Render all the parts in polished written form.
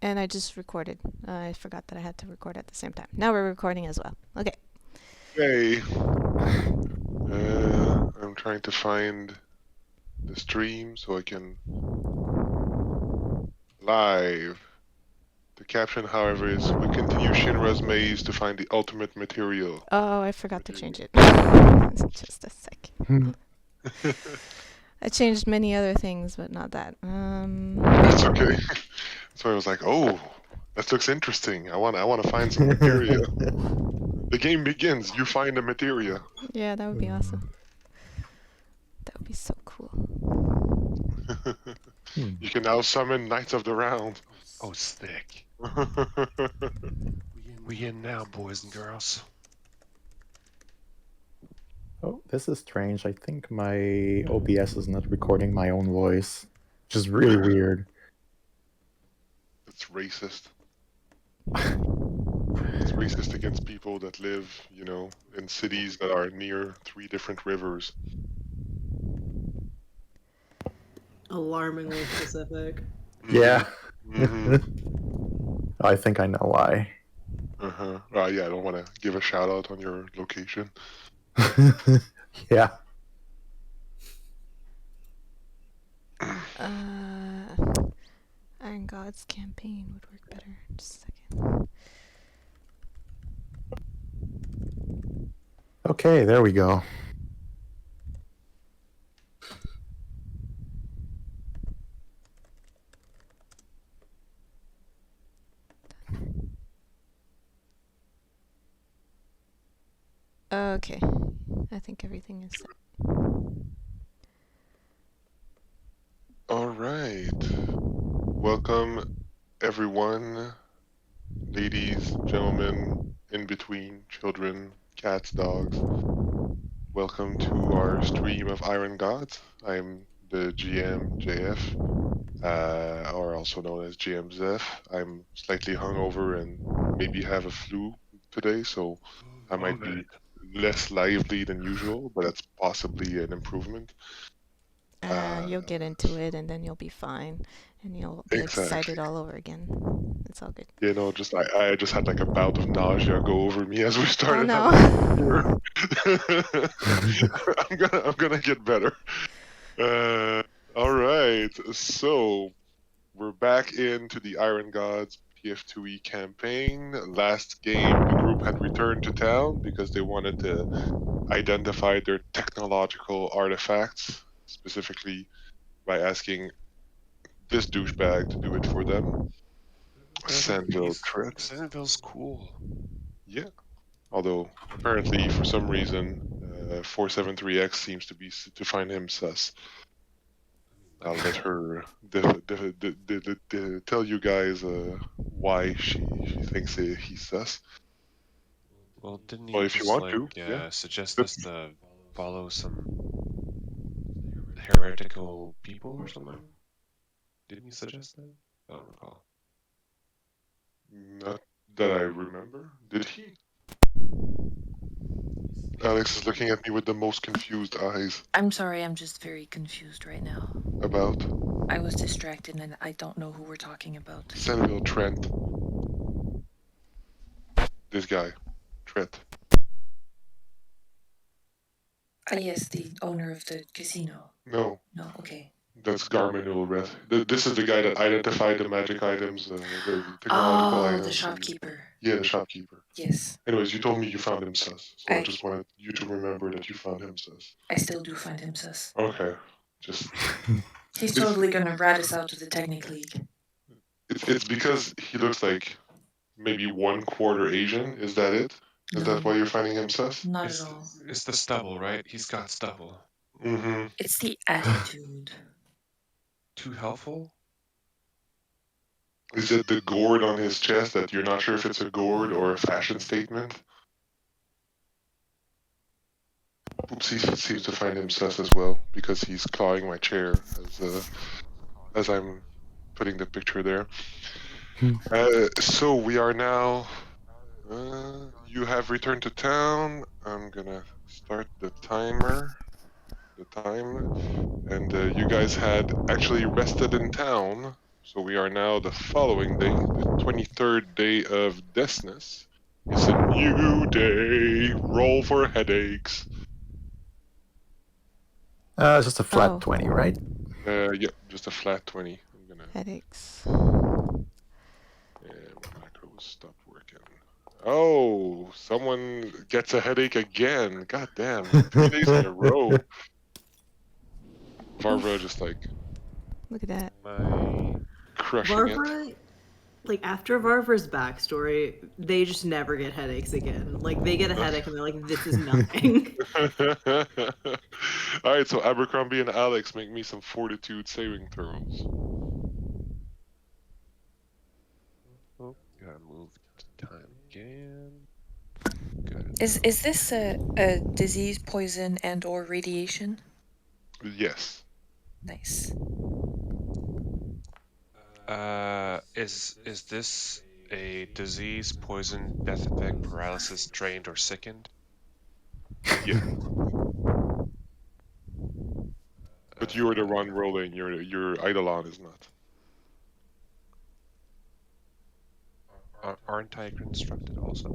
And I just recorded. I forgot that I had to record at the same time. Now we're recording as well. Okay. Hey, I'm trying to find the stream so I can live. The caption, however, is we continue Shinra's maze to find the ultimate material. Oh, I forgot to change it. Just a second. I changed many other things, but not that. That's okay. So I was like, oh, that looks interesting. I want to find some materia. The game begins. You find the materia. Yeah, that would be awesome. That would be so cool. You can now summon Knights of the Round. Oh, sick. We in now, boys and girls. Oh, this is strange. I think my OBS is not recording my own voice, which is really weird. It's racist. It's racist against people that live, you know, in cities that are near 3 different rivers. Alarmingly specific. Yeah. Mm-hmm. I think I know why. Uh-huh. Yeah, I don't want to give a shout out on your location. Yeah. Iron Gods campaign would work better. Just a second. Okay, there we go. Okay. I think everything is set. All right. Welcome, everyone, ladies, gentlemen, in between, children, cats, dogs. Welcome to our stream of Iron Gods. I'm the GM, JF, or also known as GM Zeph. I'm slightly hungover and maybe have a flu today, so I might be less lively than usual, but that's possibly an improvement. You'll get into it, and then you'll be fine, and you'll be excited all over again. It's all good. You know, I just had like a bout of nausea go over me as we started. Oh no! I'm gonna get better. All right, so we're back into the Iron Gods PF2E campaign. Last game, the group had returned to town because they wanted to identify their technological artifacts, specifically by asking this douchebag to do it for them. Sandville Trent. Sandville's cool. Yeah. Although, apparently, for some reason, 473X seems to find him sus. I'll let her tell you guys why she thinks he's sus. Well, didn't he Well, if you want to, suggest us to follow some heretical people or something? Didn't he suggest that? I don't recall. Not that I remember. Did he? Alex is looking at me with the most confused eyes. I'm sorry, I'm just very confused right now. About? I was distracted and I don't know who we're talking about. Sandville Trent. This guy. Trent. Yes, the owner of the casino. No. No, okay. That's Garmin Red. This is the guy that identified the magic items, the technological items. The shopkeeper. Yeah, the shopkeeper. Yes. Anyways, you told me you found him sus, so I just wanted you to remember that you found him sus. I still do find him sus. Okay, just... He's totally gonna rat us out to the Technic League. It's because he looks like maybe 1/4 Asian, is that it? Is that why you're finding him sus? Not at all. It's the stubble, right? He's got stubble. Mm-hmm. It's the attitude. Too helpful? Is it the gourd on his chest that you're not sure if it's a gourd or a fashion statement? Oopsie seems to find him sus as well, because he's clawing my chair as I'm putting the picture there. So we are now... you have returned to town. I'm gonna start the timer. And you guys had actually rested in town So we are now the following day, the 23rd day of Desness. It's a new day. Roll for headaches. It's just a flat Oh. 20, right? Yep, just a flat 20. I'm gonna. Headaches. Yeah, my macros stopped working. Oh, someone gets a headache again. God damn, 3 days in a row. Varvara just like Look at that. My crushing it. Varvara, like after Varvara's backstory, they just never get headaches again. Like they get a headache and they're like, "This is nothing." All right, so Abercrombie and Alex make me some fortitude saving throws. oh, gotta move to time again. Good. Is this a disease, poison, and or radiation? Yes. Nice. Is this a disease, poison, death effect, paralysis, drained, or sickened? Yeah. But you are the one rolling. Your Eidolon is not. Aren't I constructed also?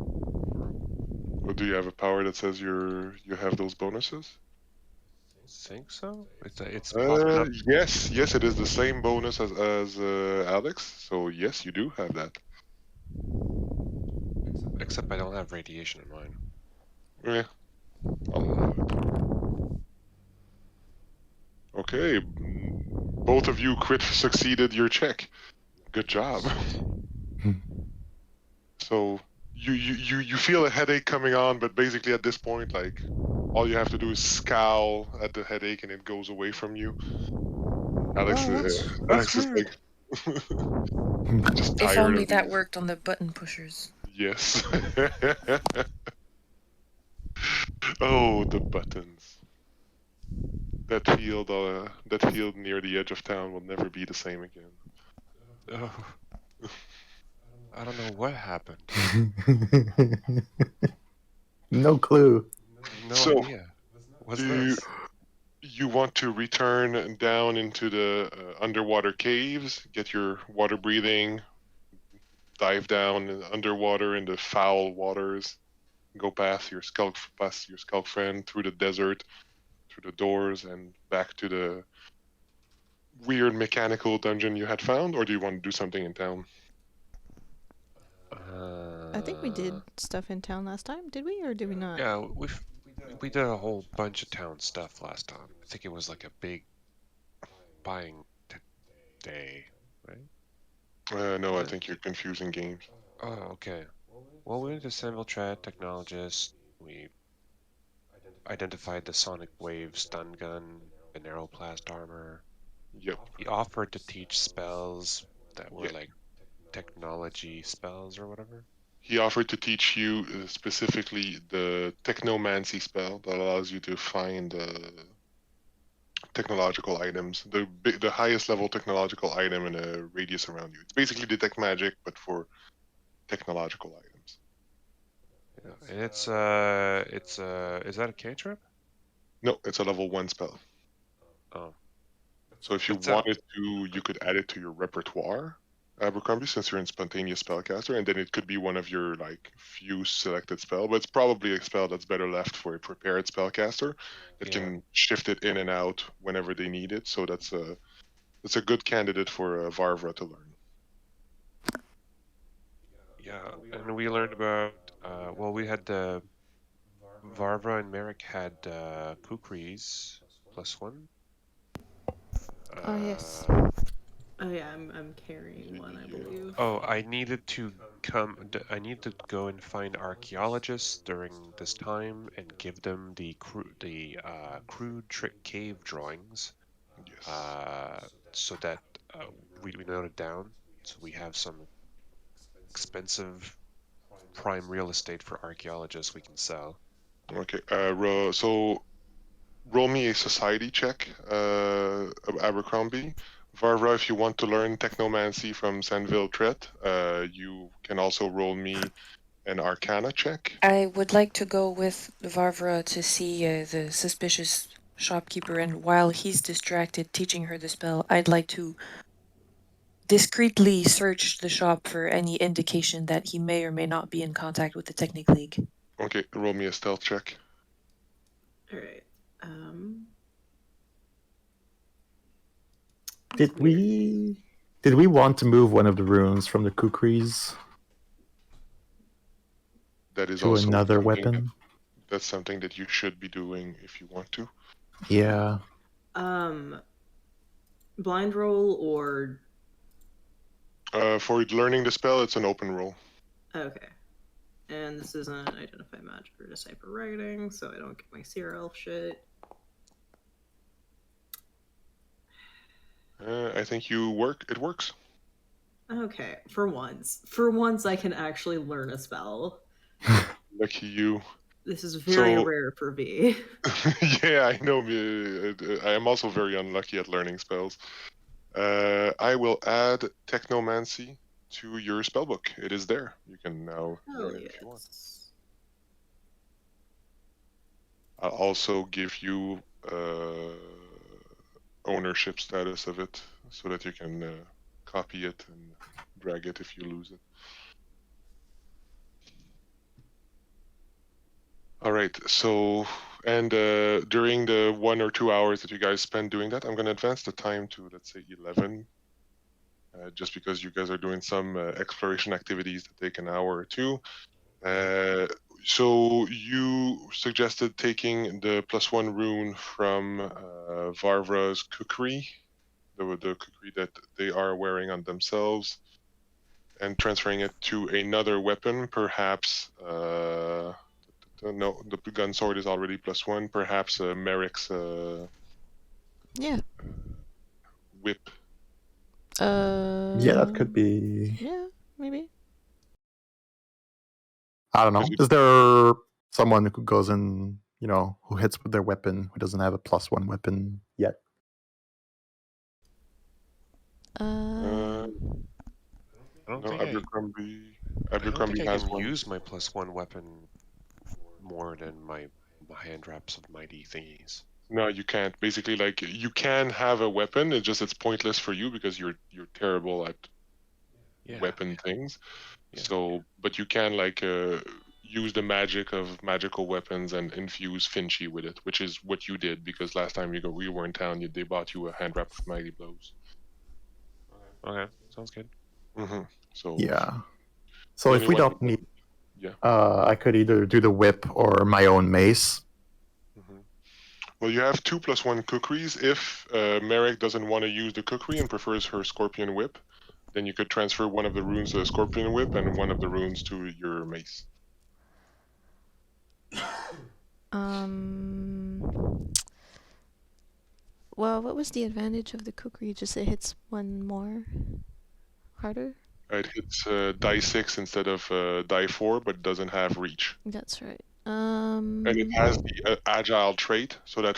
Or do you have a power that says you have those bonuses? Think so? It's popping up. Yes, it is the same bonus as Alex. So yes, you do have that. Except I don't have radiation in mine. Yeah. I'll allow it. Okay, both of you succeeded your check. Good job. So you feel a headache coming on, but basically at this point, like all you have to do is scowl at the headache, and it goes away from you. Alex, Alex is like just If tired only of that these. worked on the button pushers. Yes. Oh, the buttons. That field near the edge of town will never be the same again. Oh, I don't know what happened. No clue. No So, idea. What's do this? you want to return down into the underwater caves, get your water breathing, dive down underwater in the foul waters, go past your skulk friend through the desert, through the doors, and back to the weird mechanical dungeon you had found, or do you want to do something in town? I think we did stuff in town last time, did we, or did we not? Yeah, we did a whole bunch of town stuff last time. I think it was like a big buying day, right? No, I think you're confusing games. Oh, okay. Well, we went to Sanviltrat Technologist. We identified the sonic wave stun gun, the narrowplast armor. Yep. He offered to teach spells that were Yeah. like technology spells or whatever. He offered to teach you specifically the technomancy spell that allows you to find technological items, the highest level technological item in a radius around you. It's basically detect magic, but for technological items. Yeah. And is that a cantrip? No, it's a level 1 spell. Oh. So if you It's wanted to, you could add it to your repertoire, Abercrombie, since you're in spontaneous spellcaster, and then it could be one of your like few selected spell, but it's probably a spell that's better left for a prepared spellcaster that can shift it in and out whenever they need it. So that's a good candidate for Varvara to learn. Yeah, and we learned about well, we had Varvara and Merrick had Kukris +1. Oh, yes. Oh yeah, I'm carrying one, I believe. Oh, I needed to go and find archaeologists during this time and give them the crude trick cave drawings, Yes. so that we note it down, so we have some expensive prime real estate for archaeologists we can sell. Okay. So roll me a society check, Abercrombie. Varvara, if you want to learn technomancy from Sanviltrat, you can also roll me an arcana check. I would like to go with Varvara to see the suspicious shopkeeper, and while he's distracted teaching her the spell, I'd like to discreetly search the shop for any indication that he may or may not be in contact with the Technic League. Okay, roll me a stealth check. All right. Did we want to move one of the runes from the kukris That is to also another something weapon? That's something that you should be doing if you want to. Yeah. Blind roll or For learning the spell, it's an open roll. okay. And this isn't identify magic or decipher writing, so I don't get my Seer Elf shit. I think it works. Okay, for once I can actually learn a spell. Lucky you. This is very So- rare for me. Yeah, I know. I am also very unlucky at learning spells. I will add Technomancy to your spellbook. It is there. You can now Hell learn it if you want. yes. I'll also give you ownership status of it so that you can copy it and drag it if you lose it. All right, so, and during the 1 or 2 hours that you guys spend doing that, I'm going to advance the time to, let's say, 11, just because you guys are doing some exploration activities that take an hour or two. So you suggested taking the +1 rune from Varvara's kukri, the kukri that they are wearing on themselves, and transferring it to another weapon, perhaps. No, the gun sword is already +1. Perhaps Merrick's Yeah. whip. Yeah, that could be. Yeah, maybe. I don't know. Is it- Is there someone who goes in, who hits with their weapon who doesn't have a +1 weapon yet? Uh, I don't No, think Abercrombie. I don't Abercrombie think I has can one. use my +1 weapon more than my hand wraps of mighty thingies. No, you can't. Basically, like you can have a weapon. It's pointless for you because you're terrible at Yeah. weapon things. Yeah. So, but you can like use the magic of magical weapons and infuse Finchy with it, which is what you did because last time we were in town, they bought you a hand wrap of mighty blows. Okay, sounds good. Mm-hmm. So Yeah. So if we anyone don't who- need, Yeah. I could either do the whip or my own mace. Mhm. Well, you have 2 +1 kukris. If Merrick doesn't want to use the kukri and prefers her scorpion whip, then you could transfer one of the runes to the scorpion whip and one of the runes to your mace. Well, what was the advantage of the kukri? Just it hits one more harder? It hits die 6 instead of die 4, but doesn't have reach. That's right. And it has the agile trait, so that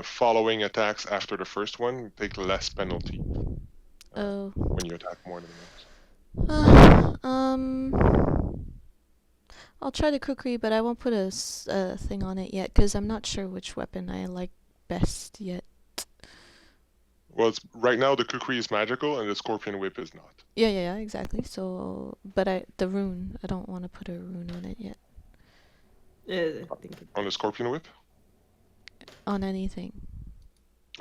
following attacks after the first one take less penalty Oh. when you attack more than once. I'll try the kukri, but I won't put a thing on it yet because I'm not sure which weapon I like best yet. Well, right now the kukri is magical and the scorpion whip is not. Yeah, exactly. So, but the rune, I don't want to put a rune on it yet. I think On the scorpion whip? On anything.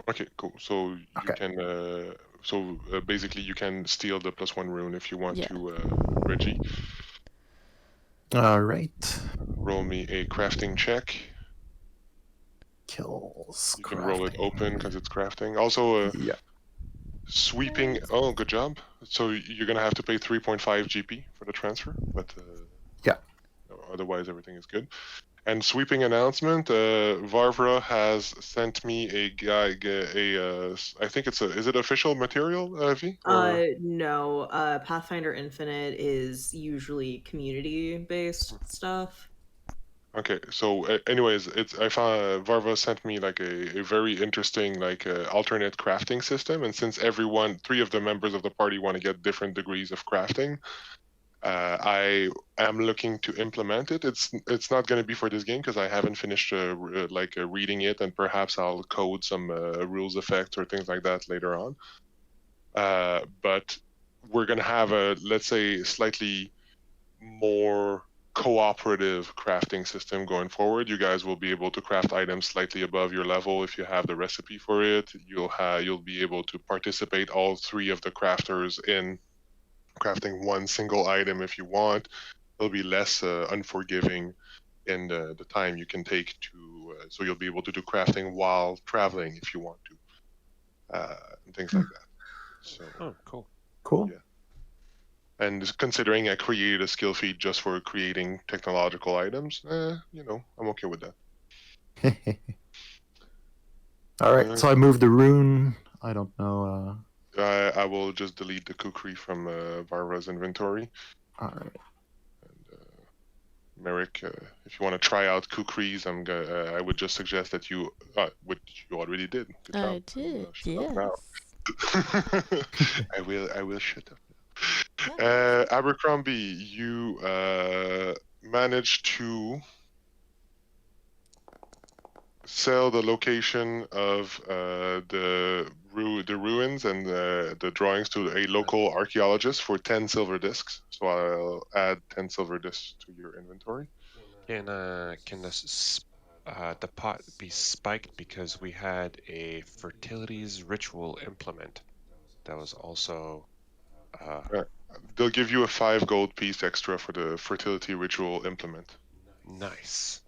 Okay, cool. So you Okay. can basically you can steal the +1 rune if you want Yeah. to, Reggie. All right. Roll me a crafting check. Kills. You can roll it crafting. open because it's crafting. Also, Yeah. sweeping. Oh, good job. So you're gonna have to pay 3.5 GP for the transfer, but Yeah. otherwise everything is good. And sweeping announcement: Varvara has sent me a guy. I think is it official material, V? Or- no. Pathfinder Infinite is usually community-based stuff. Okay, so anyways, I found Varva sent me like a very interesting alternate crafting system, and since 3 of the members of the party want to get different degrees of crafting, I am looking to implement it. It's not going to be for this game because I haven't finished reading it, and perhaps I'll code some rules effects or things like that later on. but we're going to have a, let's say, slightly more cooperative crafting system going forward. You guys will be able to craft items slightly above your level if you have the recipe for it. You'll be able to participate, all three of the crafters, in crafting one single item if you want. It'll be less unforgiving in the time you can take to, so you'll be able to do crafting while traveling if you want to, and things like that. So, Oh, cool. Cool. Yeah. And considering I created a skill feed just for creating technological items, I'm okay with that. All right, so I moved the rune. I don't know. I will just delete the kukri from Varvara's inventory. All right. And Merrick, if you want to try out kukris, I would just suggest that you, which you already did. Good I job. did, Shut up yes. now. I will shut up. Abercrombie, you managed to sell the location of the ruins and the drawings to a local archaeologist for 10 silver discs. So I'll add 10 silver discs to your inventory. Can the pot be spiked because we had a fertilities ritual implement that was also They'll give you a 5 gold piece extra for the fertility ritual implement, nice.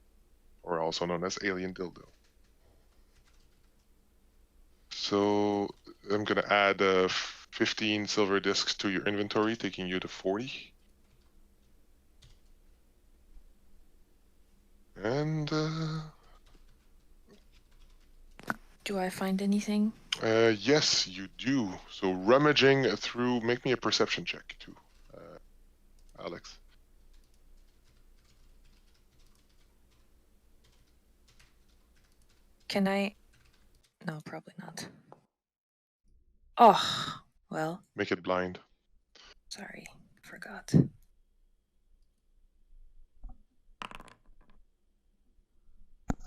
or also known as alien dildo. So I'm gonna add 15 silver discs to your inventory, taking you to 40. And Do I find anything? yes, you do. So rummaging through, make me a perception check too, Alex. Can I? No, probably not. Oh, well, Make it blind. sorry, forgot.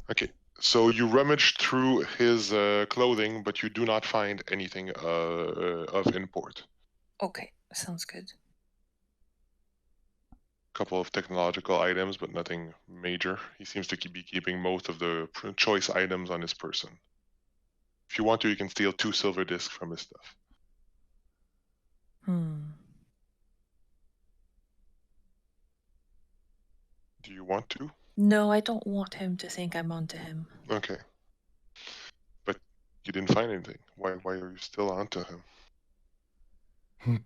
Okay. So you rummage through his clothing, but you do not find anything of import. Okay, sounds good. Couple of technological items, but nothing major. He seems to be keeping most of the choice items on his person. If you want to, you can steal 2 silver discs from his stuff. Do you want to? No, I don't want him to think I'm onto him. Okay. But you didn't find anything. Why are you still onto him?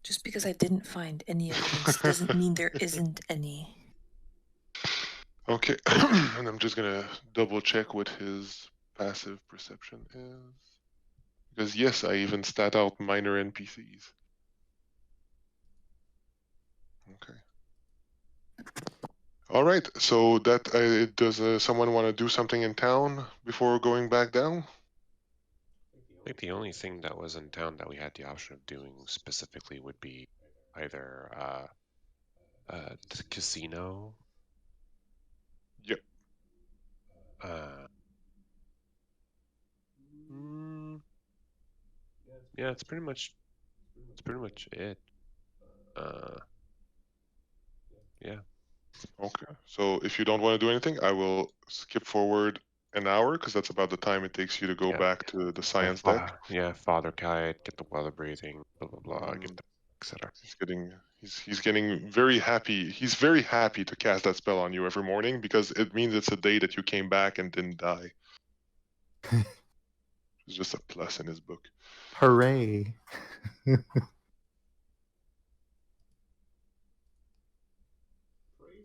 Just because I didn't find any evidence doesn't mean there isn't any. Okay. And I'm just gonna double check what his passive perception is. Because yes, I even stat out minor NPCs. Okay. All right. So that does someone want to do something in town before going back down? I think the only thing that was in town that we had the option of doing specifically would be either the casino. Yep. Yeah, it's pretty much it. Yeah. Okay. So if you don't want to do anything, I will skip forward an hour because that's about the time it takes you to go back to the science deck. Yeah, father kite, get the weather breathing, blah blah blah, get the etc. He's getting very happy. He's very happy to cast that spell on you every morning because it means it's a day that you came back and didn't die. It's just a plus in his book. Hooray.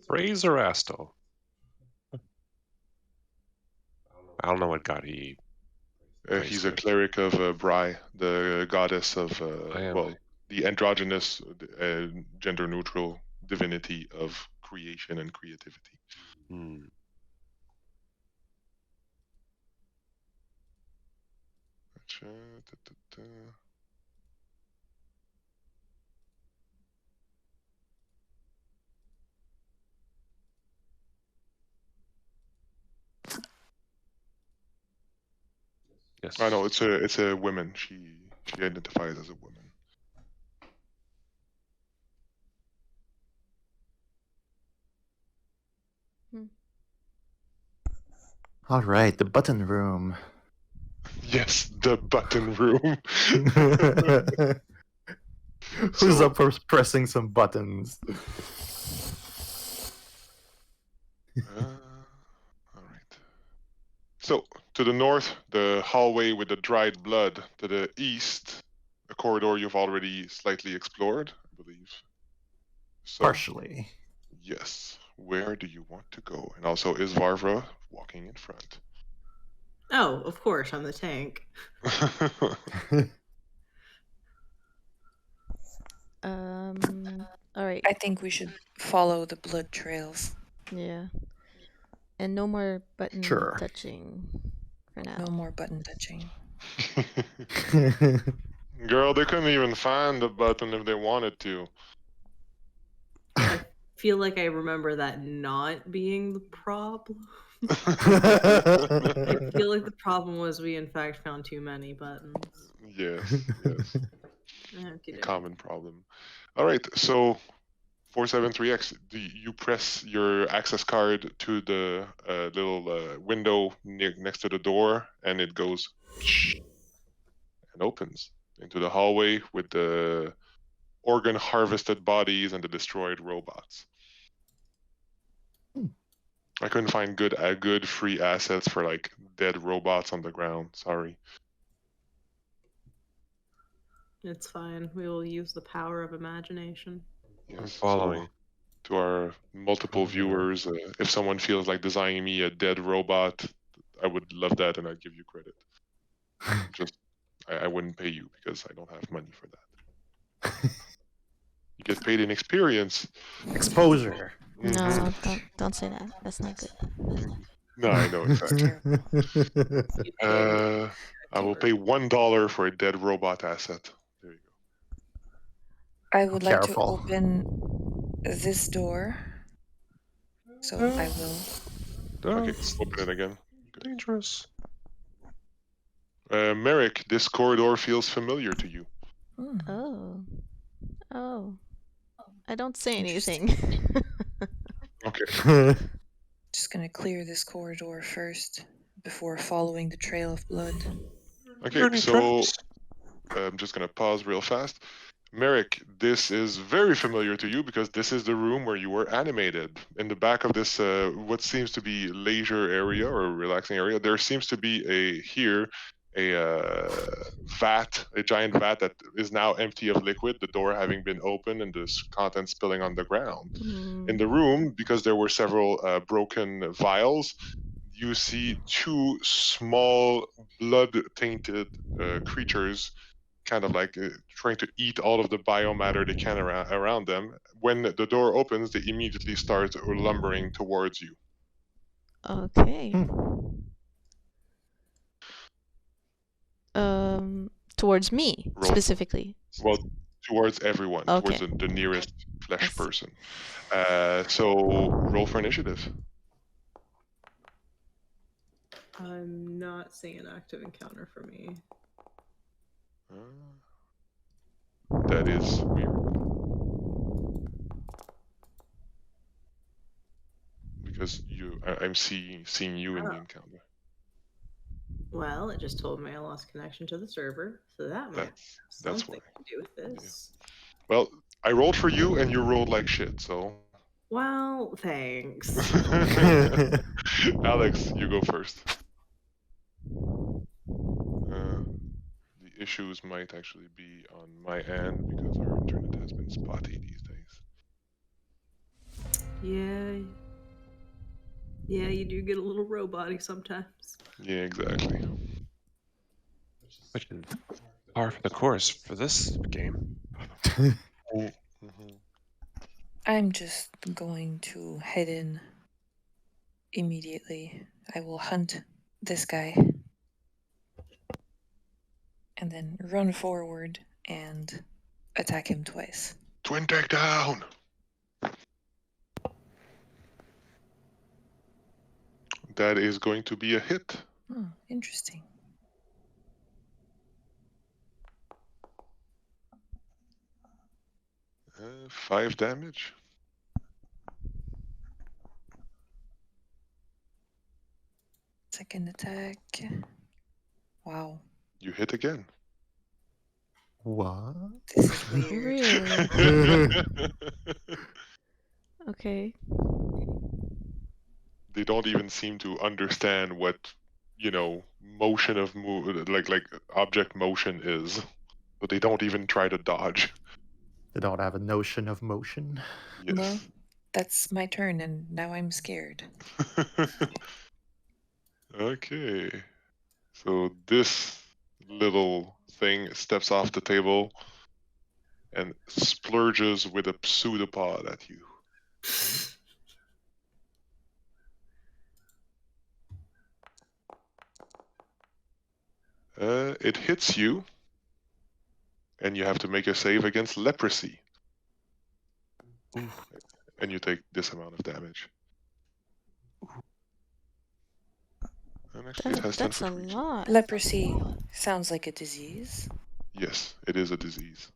Praise Erasto. I don't know what god he. He's a cleric of Bri, the goddess of the androgynous, gender-neutral divinity of creation and creativity. Yes. I know it's a woman. She identifies as a woman. All right, the button room. Yes, the button room. Who's So- up for pressing some buttons? All right. So, to the north, the hallway with the dried blood. To the east, a corridor you've already slightly explored, I believe. So, Partially. yes. Where do you want to go? And also, is Varvara walking in front? Oh, of course, I'm the tank. All right. I think we should follow the blood trails. Yeah. And no more button Sure. touching for now. No more button touching. Girl, they couldn't even find the button if they wanted to. I feel like I remember that not being the problem. I feel like the problem was we in fact found too many buttons. Yes, yes. Okay, Common problem. All right, so 473X, you press your access card to the little window next to the door, and it goes and opens into the hallway with the organ harvested bodies and the destroyed robots. I couldn't find good free assets for like dead robots on the ground. Sorry. It's fine. We will use the power of imagination. I'm Yes, following. so to our multiple viewers, if someone feels like designing me a dead robot, I would love that, and I'd give you credit. Just, I wouldn't pay you because I don't have money for that. You get paid in experience. Exposure. No, don't say that. That's not good. No, I know exactly. I will pay $1 for a dead robot asset. There you go. I would like to Careful. open this door. So I will. Okay, open it again. Dangerous. Merrick, this corridor feels familiar to you. Oh. Oh. I don't say Interesting. anything. Okay. Just gonna clear this corridor first before following the trail of blood. Okay, so I'm just gonna pause real fast. Merrick, this is very familiar to you because this is the room where you were animated. In the back of this, what seems to be leisure area or relaxing area, there seems to be a giant vat that is now empty of liquid, the door having been opened and the contents spilling on the ground. In the room, because there were several broken vials, you see two small blood-tainted creatures kind of like trying to eat all of the biomatter they can around them. When the door opens, they immediately start lumbering towards you. Okay. Towards me Roll. specifically. Well, towards everyone, Okay. towards the nearest flesh Yes. person. So roll for initiative. I'm not seeing an active encounter for me. That is weird. Because I'm seeing you in the encounter. Well, it just told me I lost connection to the server, so that might have That's something why. to do with this. Well, I rolled for you and you rolled like shit, so. Well, thanks. Alex, you go first. The issues might actually be on my end because our internet has been spotty these days. Yeah, you do get a little robot-y sometimes. Yeah, exactly. Which is par for the course for this game. I'm just going to head in immediately. I will hunt this guy. And then run forward and attack him twice. Twin takedown! That is going to be a hit. Oh, interesting. 5 damage. Second attack. Wow. You hit again. What? This is weird. Really? Okay. They don't even seem to understand what, motion of like object motion is. But they don't even try to dodge. They don't have a notion of motion. Yes. Well, that's my turn, and now I'm scared. Okay. So this little thing steps off the table and splurges with a pseudopod at you. It hits you, and you have to make a save against leprosy. And you take this amount of damage. And actually, it has 10 That's for a free. lot. Leprosy sounds like a disease. Yes, it is a disease.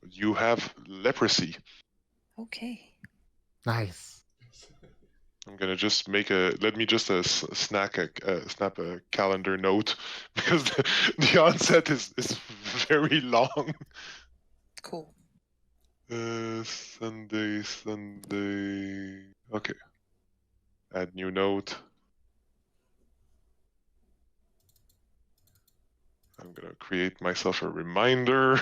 You have leprosy. Okay. Nice. I'm gonna just let me just snap a calendar note because the onset is very long. Cool. Sunday. Okay. Add new note. I'm gonna create myself a reminder.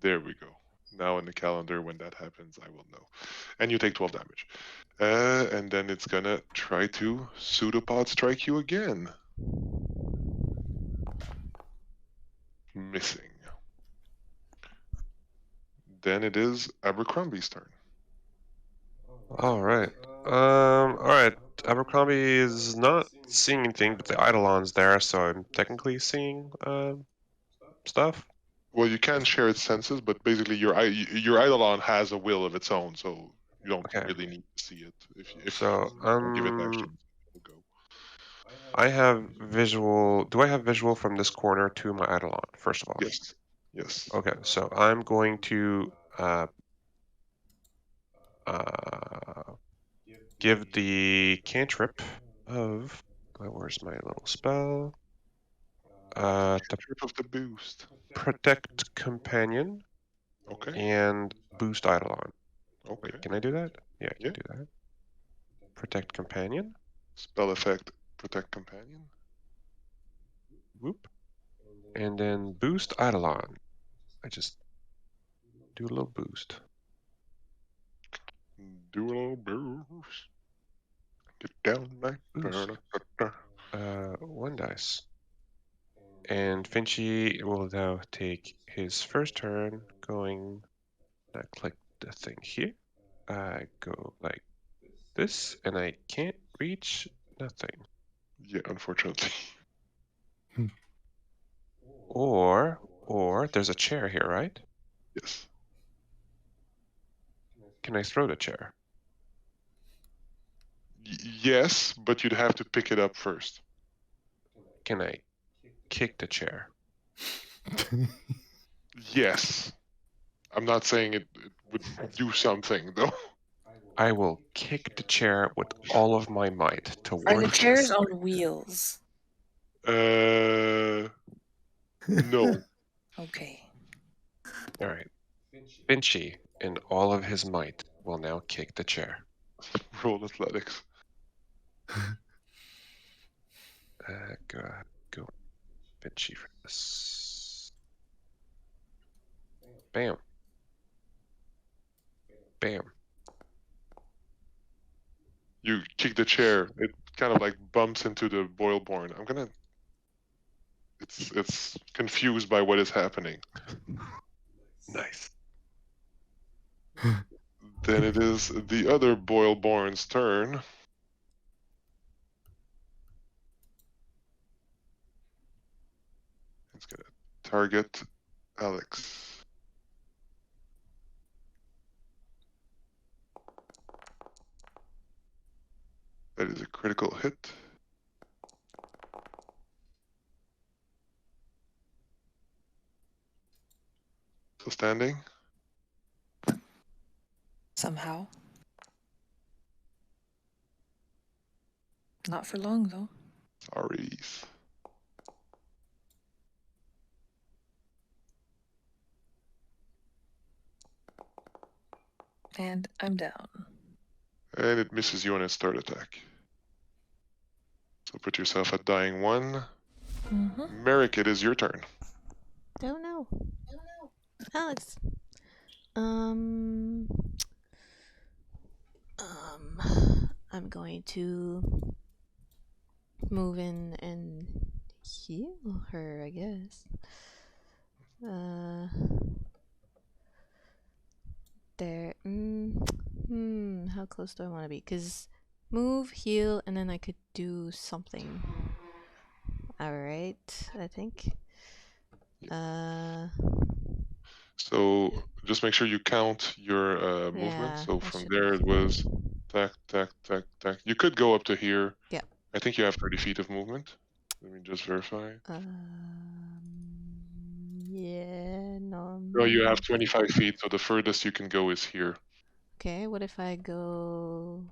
There we go. Now in the calendar, when that happens, I will know. And you take 12 damage. And then it's gonna try to pseudopod strike you again. Missing. Then it is Abercrombie's turn. All right. All right. Abercrombie is not seeing anything, but the Eidolon's there, so I'm technically seeing stuff. Well, you can share its senses, but basically your Eidolon has a will of its own, so you don't Okay. really need to see it. If So you don't give it action, it'll go. I have visual. Do I have visual from this corner to my Eidolon? First of all. Yes. Yes. Okay. So I'm going to give the cantrip of. Where's my little spell? The Trip of the boost. protect companion Okay. and boost Eidolon. Okay. Wait, can I do that? Yeah, I can Yeah. do that. Protect companion. Spell effect, protect companion. Whoop. And then boost Eidolon. I just do a little boost. Do a little boost. Get down like Boost. that. 1 dice. And Finchy will now take his first turn going. I click the thing here. I go like this, and I can't reach nothing. Yeah, unfortunately. Or there's a chair here, right? Yes. Can I throw the chair? Yes, but you'd have to pick it up first. Can I kick the chair? Yes. I'm not saying it would do something, though. I will kick the chair with all of my might Are the towards chairs on wheels? No. Okay. All right. Finchy, in all of his might, will now kick the chair. Roll athletics. Go Finchy for this. Bam. Bam. You kick the chair. It kind of like bumps into the Boilborn. It's confused by what is happening. Nice. Then it is the other Boilborn's turn. It's gonna target Alex. That is a critical hit. Still standing? Somehow. Not for long, though. Sorry. And I'm down. And it misses you on its third attack. So put yourself at dying 1. Mm-hmm. Merrick, it is your turn. Don't know. Alex. I'm going to move in and heal her, I guess. There. How close do I want to be? 'Cause move, heal, and then I could do something. Alright, I think. So just make sure you count your movement. Yeah, So I from should there have. it was tack, tack, tack, tack. You could go up to here. Yeah. I think you have 30 feet of movement. Let me just verify. Yeah, no. No, you have 25 feet, so the furthest you can go is here. Okay, what if I go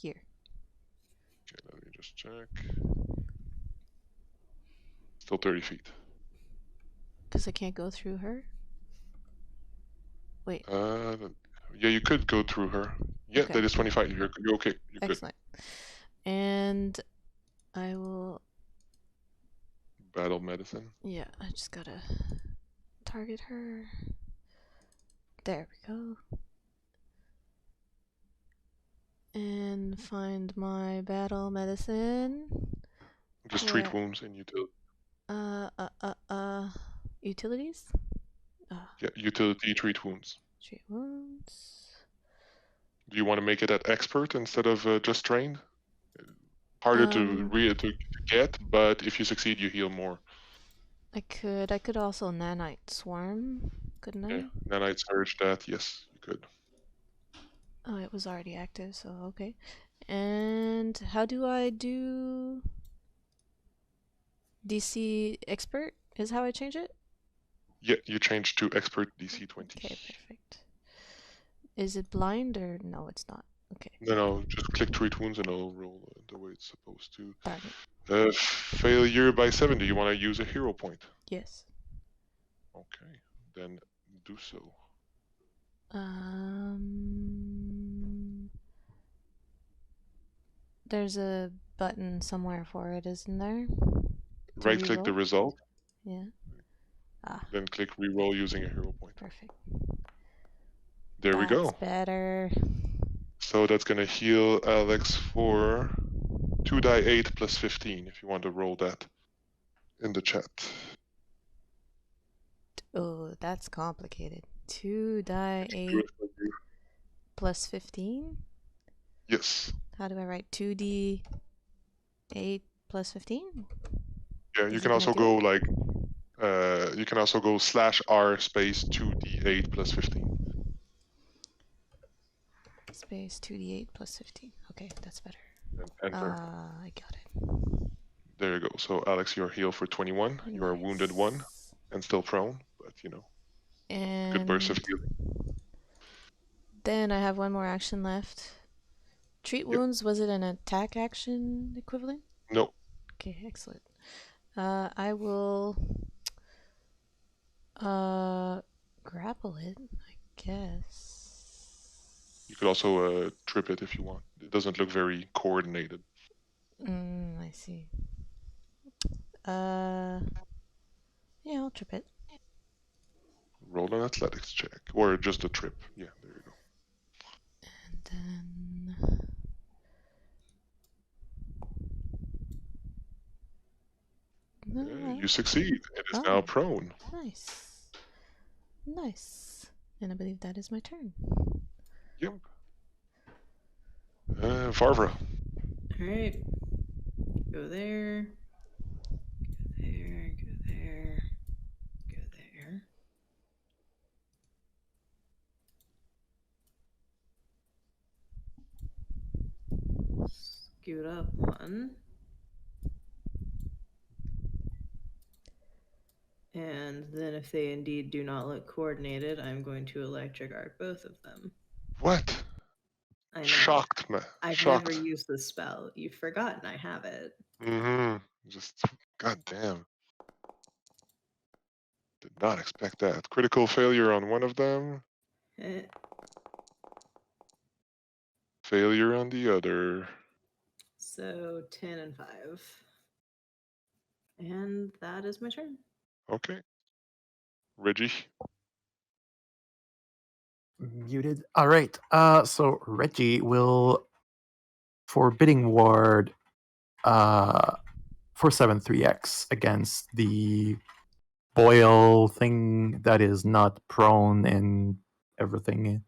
here? Okay, let me just check. Still 30 feet. Because I can't go through her? Wait. Yeah, you could go through her. Yeah, Okay. that is 25. You're okay. You're good. Excellent. And I will... Battle medicine. Yeah, I just gotta target her. There we go. And find my battle medicine. Just Where- treat wounds and utilities? yeah, utility treat wounds. Treat wounds. Do you want to make it at expert instead of just trained? Harder to get, but if you succeed, you heal more. I could also nanite swarm, couldn't I? Yeah, nanite surge that, yes, you could. Oh, it was already active, so okay. And how do I do DC expert? Is how I change it? Yeah, you change to expert DC 20. Okay, perfect. Is it blind or no? It's not. Okay. No, just click treat wounds and it'll roll the way it's supposed to. Darn it. Failure by 7. Do you want to use a hero point? Yes. Okay, then do so. There's a button somewhere for it, isn't there? Right click the result. Yeah. Then click reroll using a hero point. Perfect. There we go. That's better. So that's gonna heal Alex for 2d8 plus 15 if you want to roll that in the chat. Oh, that's complicated. 2d8 plus 15? Yes. How do I write 2d8 plus 15? Yeah, you can also go like you can also go /r space 2d8 plus 15. Space 2d8 plus 15. Okay, that's better. And enter. I got it. There you go. So Alex, you're healed for 21. You are wounded 1 and still prone, but you know. And Good burst of healing. Then I have one more action left. Treat wounds, was it an attack action equivalent? No. Okay, excellent. I will grapple it, I guess. You could also trip it if you want. It doesn't look very coordinated. I see. Yeah, I'll trip it. Roll an athletics check. Or just a trip. Yeah, there you go. And then... You succeed. It is now prone. Nice. Nice. And I believe that is my turn. Yep. Varvara. Alright. Go there. Go there. Go there. Go there. Scoot up 1. And then if they indeed do not look coordinated, I'm going to electric arc both of them. What? I know. Shocked, man. I've Shocked. never used this spell. You've forgotten I have it. Mm-hmm. Just, goddamn. Did not expect that. Critical failure on one of them. Eh, Failure on the other. So 10 and 5. And that is my turn. Okay. Reggie. Muted. All right. So Reggie will Forbidding Ward 473X against the boil thing that is not prone and everything.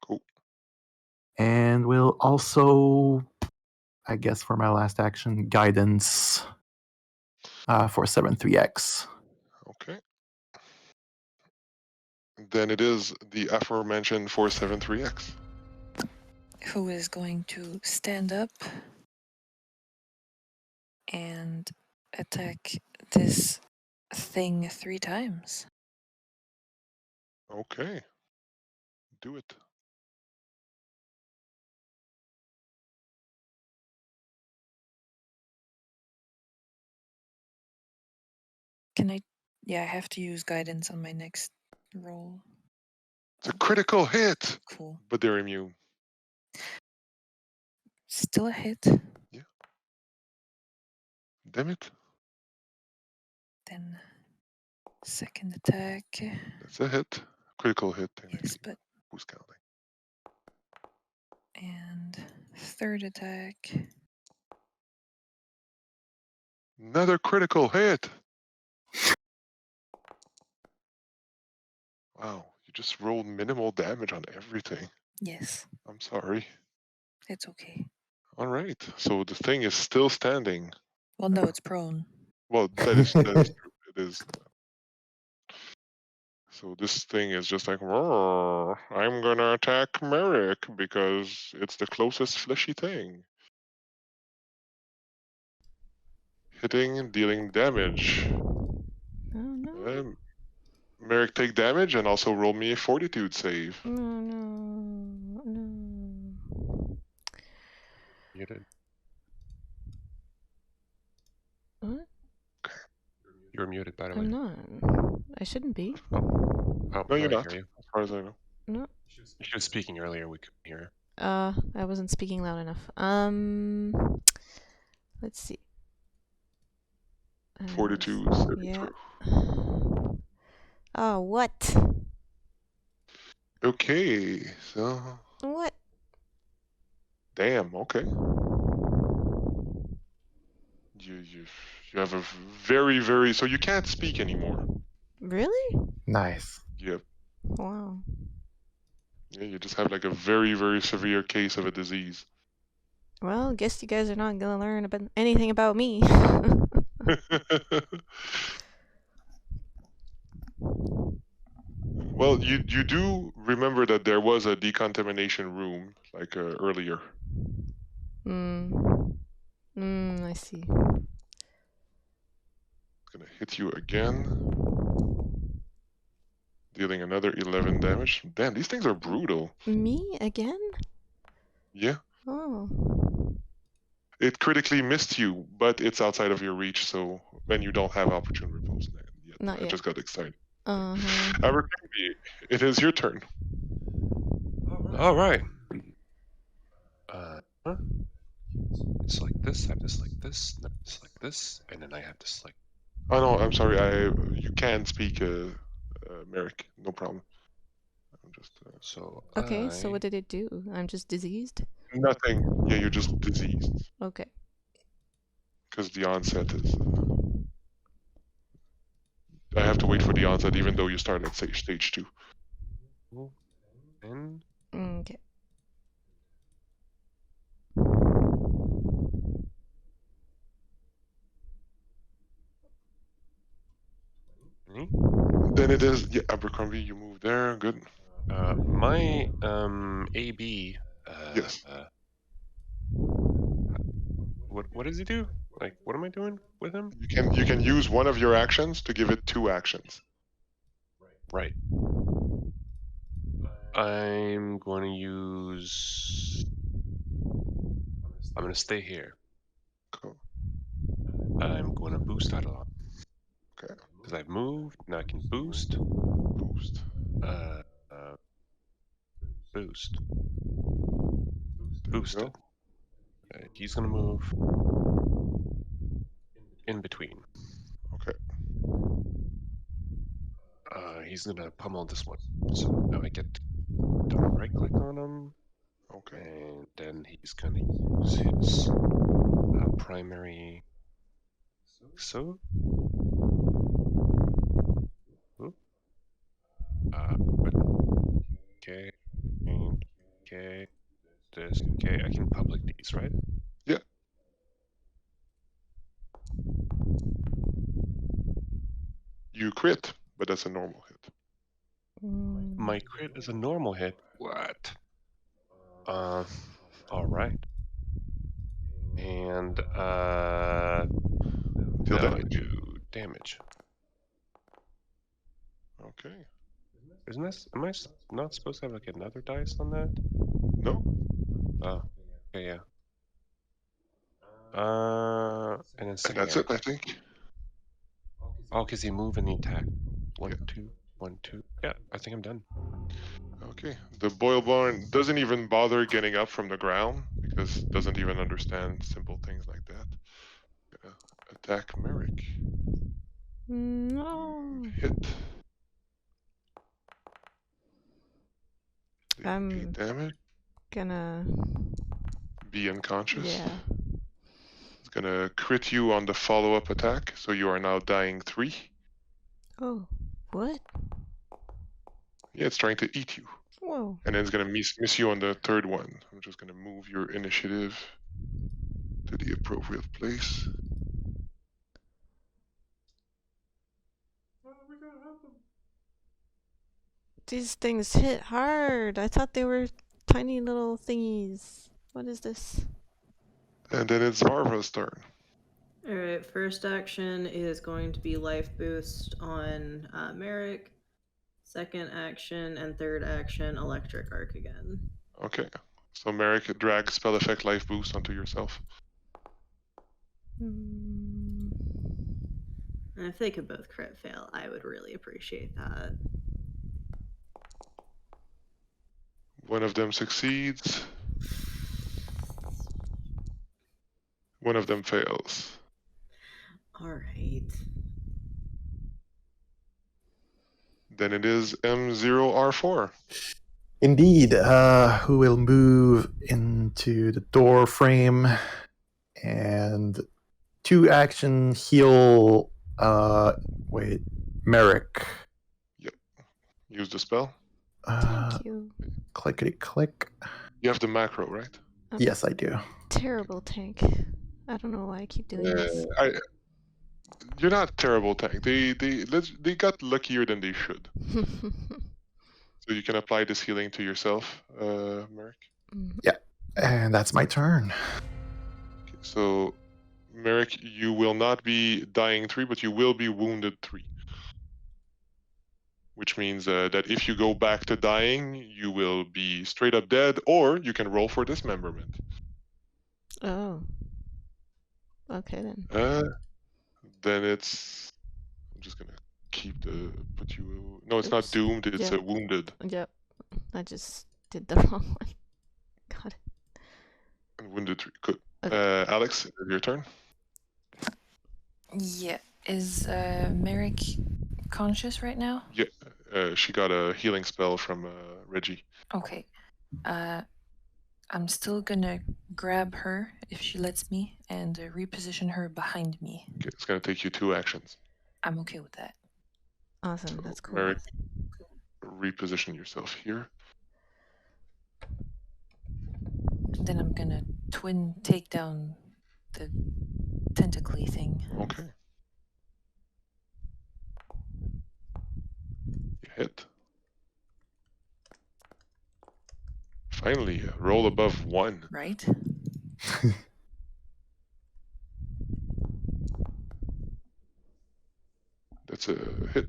Cool. And will also, I guess for my last action, guidance 473X. Okay. Then it is the aforementioned 473X. Who is going to stand up and attack this thing 3 times. Okay. Do it. Can I? Yeah, I have to use guidance on my next roll. It's a critical hit, Cool. but they're immune. Still a hit. Damn it. Then second attack. That's a hit. Critical hit. Yes, but Who's counting? and third attack. Another critical hit. Wow. You just rolled minimal damage on everything. Yes, I'm sorry. it's okay. All right. So the thing is still standing. Well, no, it's prone. Well, that is true. It is. So this thing is just like, "Roar, I'm gonna attack Merrick because it's the closest fleshy thing. Hitting, dealing damage. Oh no. Merrick take damage and also roll me a fortitude save. No. Muted. What? You're muted, by the way. I'm not. I shouldn't be. Oh, No, you're I not. hear you. As far as I know. No. She was speaking earlier. We couldn't hear her. I wasn't speaking loud enough. Let's see. Fortitude saving Yeah. throw. Oh, what? Okay, so What? damn. Okay. You have a very so you can't speak anymore. Really? Nice. Yep. Wow. Yeah, you just have like a very severe case of a disease. Well, guess you guys are not gonna learn about anything about me. Well, you do remember that there was a decontamination room like earlier. I see. It's gonna hit you again, dealing another 11 damage. Damn, these things are brutal. Me again? Yeah. Oh. It critically missed you, but it's outside of your reach, so then you don't have opportune repulse yet. Not I yet. just got excited. Uh-huh. Abercrombie, it is your turn. All right. It's like this. I have this like this. No, it's like this, and then I have this like. Oh no, I'm sorry. You can speak, Merrick. No problem. I'm just. So Okay, so what did it do? I'm just diseased? Nothing. Yeah, you're just diseased Okay. because the onset is. I have to wait for the onset, even though you start at stage 2. And Okay. Then it is. Yeah, Abercrombie, you move there. Good. my AB. Yes. What does he do? Like, what am I doing with him? You can use one of your actions to give it 2 actions. Right. I'm going to use. I'm going to stay here. Cool. I'm going to boost that a lot. Okay. Because I've moved, now I can boost. Boost. Uh, uh, boost. There you Boosted. go. He's going to move in between. Okay. He's going to pummel this one. So now I get to right click on him. Okay. And then he's going to use his primary. So. Okay. Okay. This. Okay. I can public these, right? Yeah. You crit, but that's a normal hit. My crit is a normal hit. What? All right. And Deal now I damage. do damage. Okay. Isn't this? Am I not supposed to have like another dice on that? No. Oh. Okay. Yeah. And then And second that's it, I think. Oh, because he moved and he attacked. One, Yeah. 2, 1, 2. Yeah, I think I'm done. Okay. The Boilborn doesn't even bother getting up from the ground because it doesn't even understand simple things like that. Attack Merrick. No. Hit. Take 8 I'm damage. gonna. Be unconscious. Yeah. It's gonna crit you on the follow-up attack, so you are now dying 3. Oh, what? Yeah, it's trying to eat you. Whoa. And then it's gonna miss you on the 3rd one. I'm just gonna move your initiative to the appropriate place. These things hit hard. I thought they were tiny little thingies. What is this? And then it's Varvara's turn. Alright, first action is going to be life boost on Merrick. Second action and third action, electric arc again. Okay. So Merrick, drag spell effect life boost onto yourself. Mm. And if they could both crit fail, I would really appreciate that. One of them succeeds. One of them fails. Alright. Then it is M0R4. Indeed, who will move into the door frame and 2 action heal. Merrick. Use the spell. Thank you. Clickety click. You have the macro, right? Yes, I do. Terrible tank. I don't know why I keep doing this. You're not terrible tank. They got luckier than they should. So you can apply this healing to yourself, Merrick. And that's my turn. Okay, so Merrick, you will not be dying 3, but you will be wounded 3. Which means that if you go back to dying, you will be straight up dead, or you can roll for dismemberment. Oh. Okay then. Then it's. I'm just gonna put you. No, it's not Oops. doomed. It's Yep. Wounded. Yep. I just did the wrong one. Got it. And wounded 3. Good. Okay. Alex, your turn. Yeah. Is Merrick conscious right now? Yeah. She got a healing spell from Reggie. Okay. I'm still gonna grab her if she lets me and reposition her behind me. Okay, it's gonna take you 2 actions. I'm okay with that. Awesome. So, That's cool. Merrick, reposition yourself here. Then I'm gonna twin take down the tentacly thing. Okay. You hit. Finally, roll above 1. Right? That's a hit.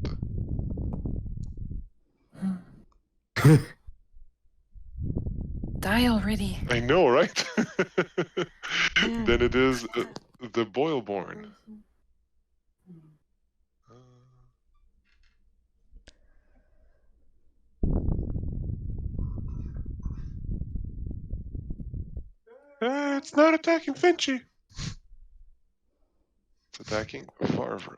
Die already. I know, right? Yeah. Then it is the Boilborn. It's not attacking Finchy. It's attacking Varvara.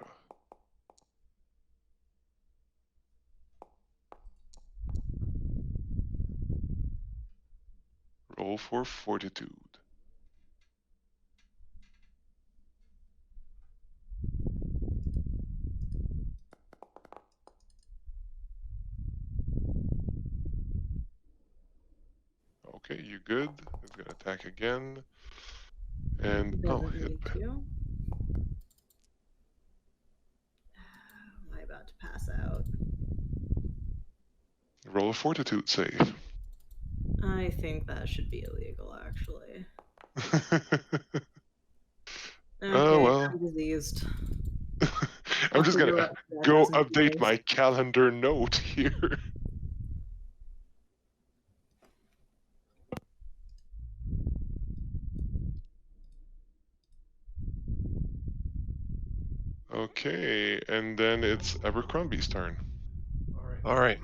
Roll for fortitude. Okay, you good. It's gonna attack again. And Doesn't hit. need to. Am I about to pass out? Roll a fortitude save. I think that should be illegal, actually. Okay, Oh well. I'm diseased. I'm just figure gonna out what that go does in update days. my calendar note here. Okay, and then it's Abercrombie's turn. All right.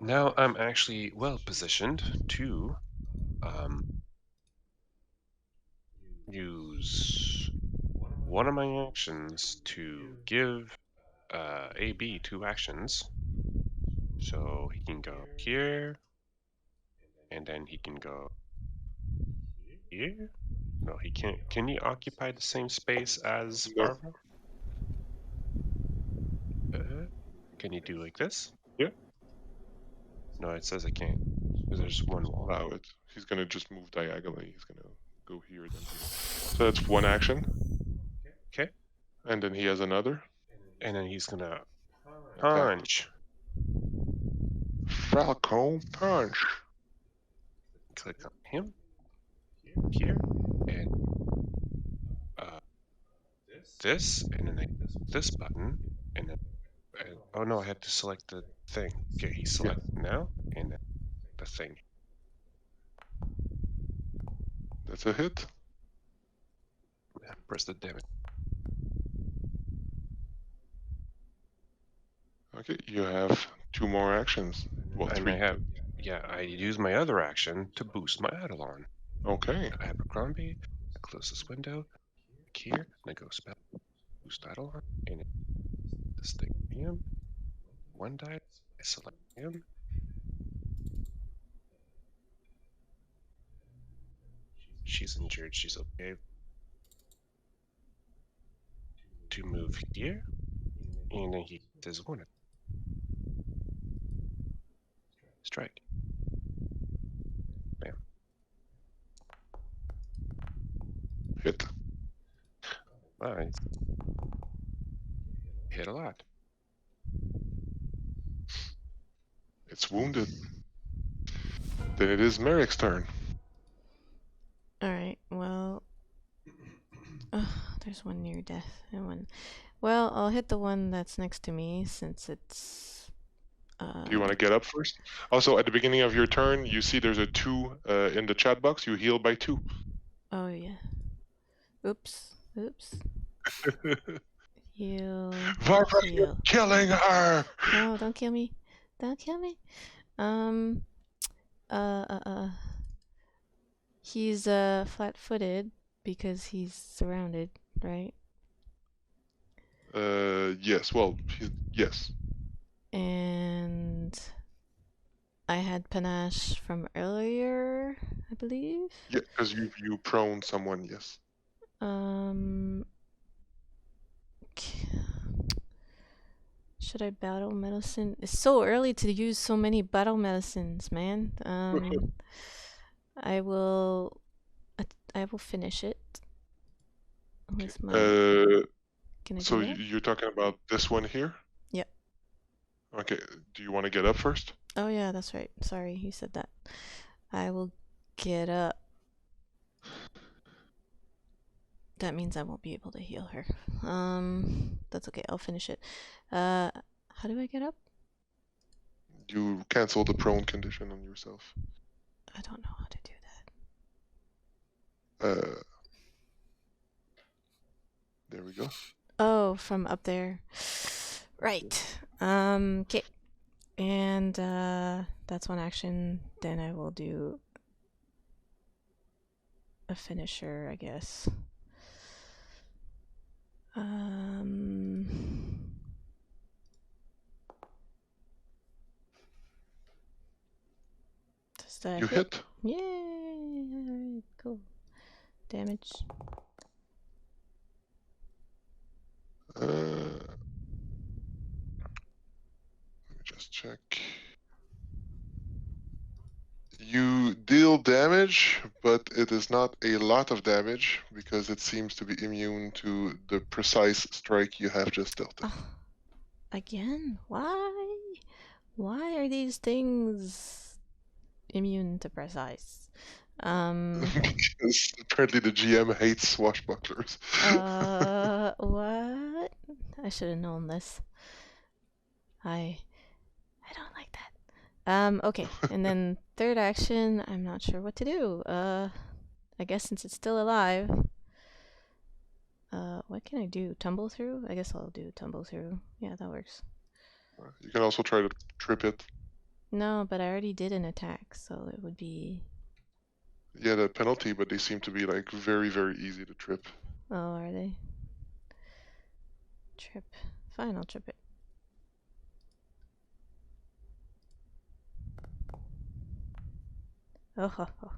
Now I'm actually well positioned to use one of my actions to give AB 2 actions. So he can go here, and then he can go here. No, he can't. Can he occupy the same space as No. Varvara? Can you do like this? Yeah. No, it says I can't. Because there's one wall. Allow it. He's gonna just move diagonally. He's gonna go here then here. So that's one action. Okay. And then he has another. And then he's gonna Attack. punch. Falcon punch. Click on him here, and this, and then this button, and then oh no, I had to select the thing. Okay, he's selected now, and then the thing. That's a hit. Yeah, press the damage. Okay, you have 2 more actions. Well, And 3. I use my other action to boost my Eidolon. Okay. Abercrombie, I close this window, here, and I go spell, boost Eidolon, and this thing him. One die, I select him. She's injured, she's okay. To move here, and then he does one. Strike. Bam. Hit. Nice. Hit a lot. It's wounded. Then it is Merrick's turn. Alright, well. There's one near death and one. Well, I'll hit the one that's next to me since it's. Do you want to get up first? Also, at the beginning of your turn, you see there's a 2 in the chat box. You heal by 2. Oh, yeah. Oops. Heal. Varvara, you're Heal. killing her! No, don't kill me. Don't kill me. He's flat-footed because he's surrounded, right? Yes. Well, yes. And I had panache from earlier, I believe. Yeah, because you prone someone, yes. Should I battle medicine? It's so early to use so many battle medicines, man. I will finish it with my. Can I So do that? you're talking about this one here? Yep. Okay. Do you want to get up first? Oh yeah, that's right. Sorry, you said that. I will get up. that means I won't be able to heal her. That's okay. I'll finish it. How do I get up? You cancel the prone condition on yourself. I don't know how to do that. There we go. Oh, from up there. Right. Okay. And that's one action. Then I will do a finisher, I guess. Does that You hit. Yay! Cool. Damage. Let me just check. You deal damage, but it is not a lot of damage because it seems to be immune to the precise strike you have just dealt. Oh, again? Why? Why are these things immune to precise? Because apparently the GM hates swashbucklers. What? I should have known this. I don't like that. Okay, and then third action, I'm not sure what to do. I guess since it's still alive, what can I do? Tumble through? I guess I'll do tumble through. Yeah, that works. You can also try to trip it. No, but I already did an attack, so it would be... Yeah, the penalty, but they seem to be like very, very easy to trip. Oh, are they? Trip. Fine, I'll trip it. Oh ho ho.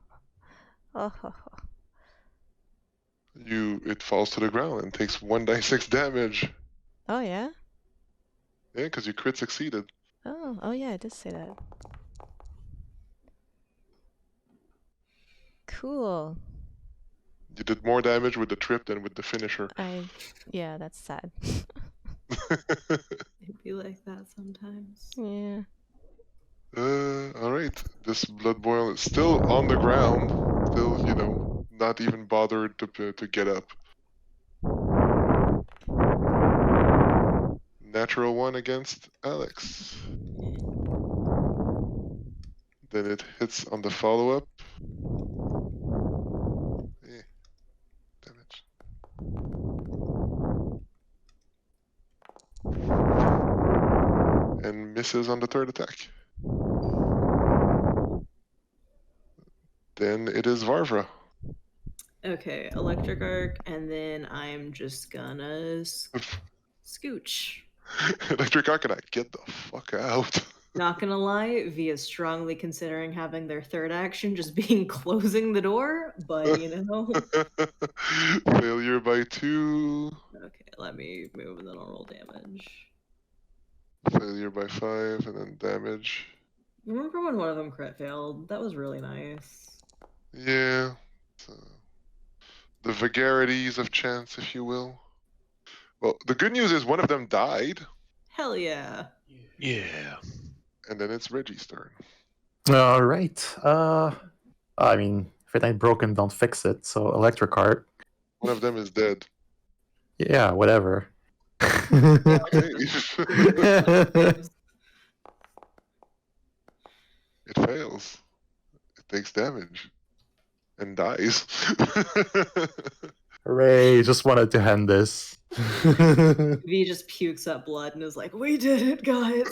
Oh ho ho. It falls to the ground and takes 1d6 damage. Oh yeah? Yeah, because you crit succeeded. Oh yeah, it does say that. Cool. You did more damage with the trip than with the finisher. Yeah, that's sad. It'd be like that sometimes. Yeah. Alright. This blood boil is still on the ground. Still, not even bothered to get up. Natural one against Alex. Then it hits on the follow-up. Damage. And misses on the third attack. Then it is Varvara. Okay, electric arc, and then I'm just gonna scooch. Electric Arcanine, get the fuck out. Not gonna lie, V is strongly considering having their third action just being closing the door, but Failure by 2. Okay, let me move and then I'll roll damage. Failure by 5, and then damage. Remember when one of them crit failed? That was really nice. Yeah. The vagaries of chance, if you will. Well, the good news is one of them died. Hell yeah. Yeah. And then it's Reggie's turn. All right. I mean, if it ain't broken, don't fix it. So electric art. One of them is dead. Yeah, whatever. Okay. It fails. It takes damage. And dies. Hooray, just wanted to end this. V just pukes up blood and is like, "We did it, guys."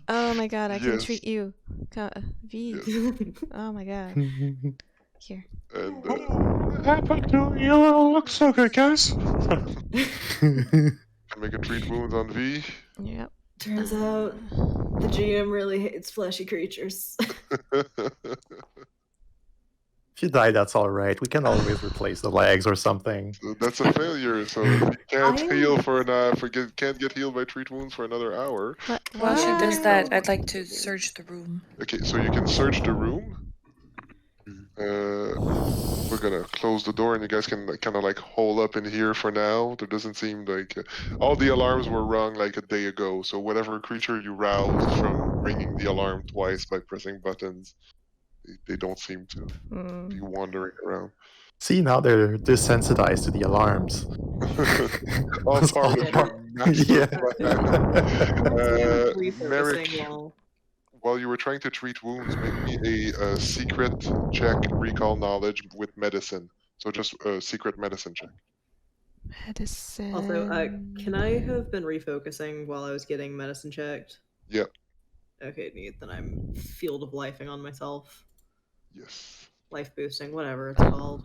Oh my god, I can Yes. treat you. V. Yes. Oh my god. Here. And What happened to you? Look so good, guys. make a treat wounds on V. Yep. Turns out the GM really hates fleshy creatures. If you die, that's all right. We can always replace the legs or something. So that's a failure. So if you can't I- heal can't get healed by treat wounds for another hour. While she does What? that, I'd like to search the room. Okay, so you can search the room. We're gonna close the door, and you guys can kind of like hole up in here for now. There doesn't seem like all the alarms were rung like a day ago. So whatever creature you roused from ringing the alarm twice by pressing buttons, they don't seem to be wandering around. See, now they're desensitized to the alarms. All That's part of your master Yeah. plan. Merrick, Refocusing while you were trying to treat wounds, make me a secret check, recall knowledge with medicine. So just a secret medicine check. Medicine. Also, can I have been refocusing while I was getting medicine checked? Yep. Okay, neat. Then I'm field of lifing on myself. Yes. Life boosting, whatever it's called.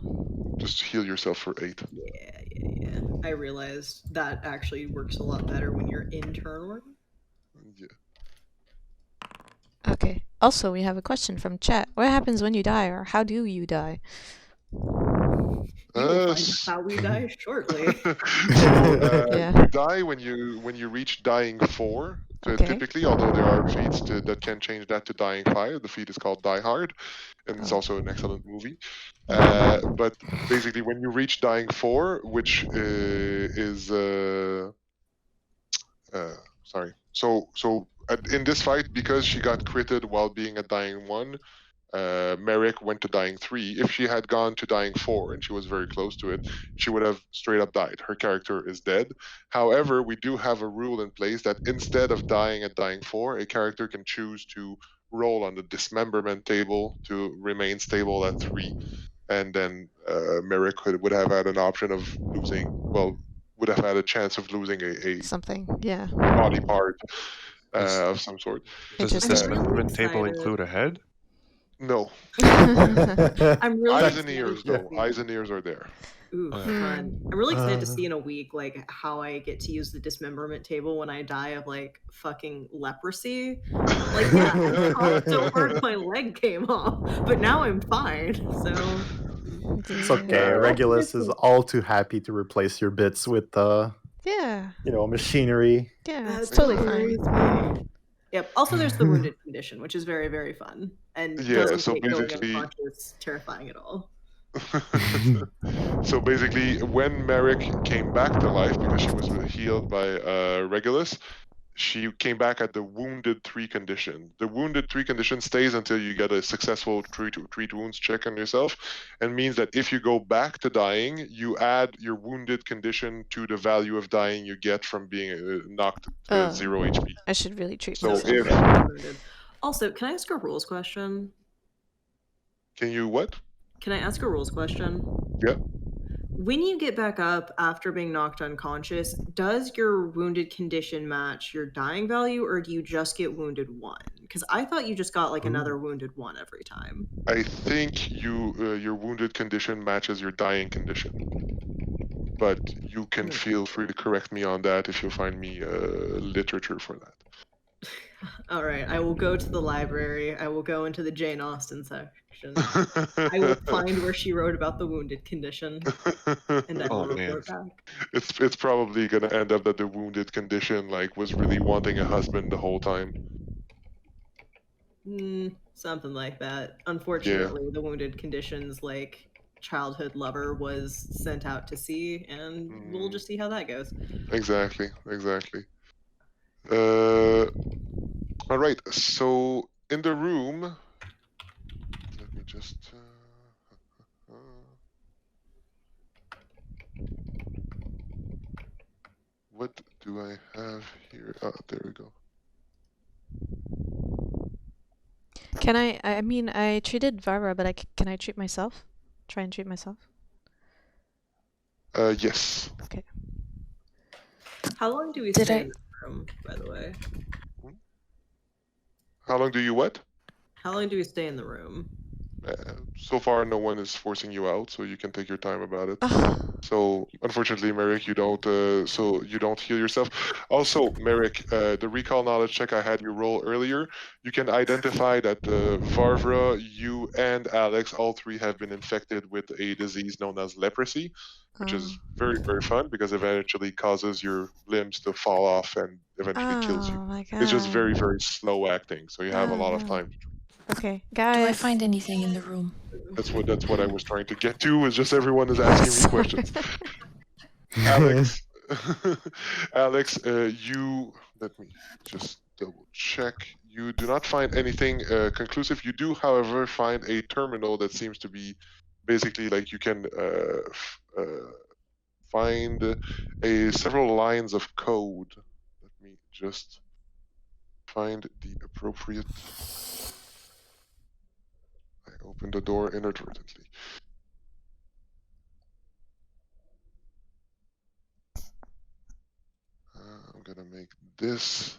Just heal yourself for 8. Yeah. I realized that actually works a lot better when you're in turn order. Yeah. Okay. Also, we have a question from chat. What happens when you die, or how do you die? You will find how we die shortly. Yeah. You die when you reach dying 4. Okay. Typically, although there are feats that can change that to dying 5. The feat is called Die Hard, and it's Oh. also an excellent movie. But basically, when you reach dying 4, which is sorry. So in this fight, because she got critted while being at dying 1, Merrick went to dying 3. If she had gone to dying 4 and she was very close to it, she would have straight up died. Her character is dead. However, we do have a rule in place that instead of dying at dying 4, a character can choose to roll on the dismemberment table to remain stable at 3. And then Merrick would have had an option of losing, would have had a chance of losing a Something. Yeah. body part of some sort. Does the Interesting. dismemberment table excited. include a head? No. I'm really Eyes and excited ears, to though. see- Eyes and ears are there. Ooh, Okay. fun. I'm really excited to see in a week like how I get to use the dismemberment table when I die of like fucking leprosy. Like, yeah, I fought so hard my leg came off, but now I'm fine. So It's okay. Yeah. Regulus is all too happy to replace your bits with, Yeah. machinery. Yeah. It's that totally worries fine. me. Yep. Also, there's the wounded condition, which is very, very fun and Yeah, doesn't so make going basically- unconscious terrifying at all. So basically, when Merrick came back to life because she was healed by Regulus, she came back at the wounded 3 condition. The wounded 3 condition stays until you get a successful treat wounds check on yourself, and means that if you go back to dying, you add your wounded condition to the value of dying you get from being knocked to 0 HP. I should really treat So myself. if Wounded. Also, can I ask a rules question? can you what? Can I ask a rules question? Yeah. When you get back up after being knocked unconscious, does your wounded condition match your dying value, or do you just get wounded 1? Because I thought you just got like another wounded 1 every time. I think your wounded condition matches your dying condition, but you can feel free to correct me on that if you find me literature for that. All right, I will go to the library. I will go into the Jane Austen section. I will find where she wrote about the wounded condition, and I will report back. It's probably gonna end up that the wounded condition was really wanting a husband the whole time. Something like that. Unfortunately, the wounded condition's childhood lover was sent out to sea, and we'll just see how that goes. Exactly. All right. So in the room, let me just. What do I have here? Oh, there we go. Can I mean, I treated Varvara, but can I treat myself? Try and treat myself? Yes. Okay. How long do we Did stay I- in this room, by the way? How long do you what? How long do we stay in the room? So far, no one is forcing you out, so you can take your time about it. Ugh. So, unfortunately, Merrick, you don't heal yourself. Also, Merrick, the recall knowledge check I had you roll earlier, you can identify that Varvara, you, and Alex, all 3 have been infected with a disease known as leprosy, which is very, very fun because it eventually causes your limbs to fall off and eventually kills you. Oh my god. It's just very, very slow acting, so you have a lot of no. time. Okay, Do I guys. find anything in the room? That's what I was trying to get to. Is just everyone is asking me questions. Alex, Alex, you let me just double check. You do not find anything conclusive. You do, however, find a terminal that seems to be basically like you can find several lines of code. Let me just find the appropriate. I opened the door inadvertently. I'm gonna make this.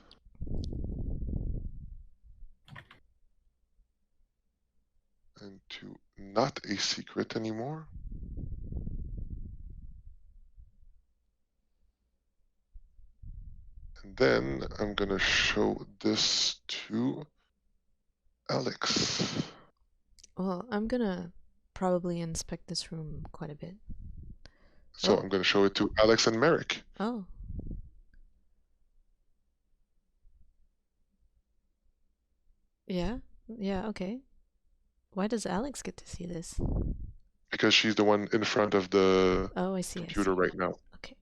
Into not a secret anymore. And then I'm gonna show this to Alex. Well, I'm gonna probably inspect this room quite a bit. So Oh. I'm gonna show it to Alex and Merrick. Oh. Yeah? Yeah, okay. Why does Alex get to see this? Because she's the one in front of the Oh, I see. computer right now. Okay.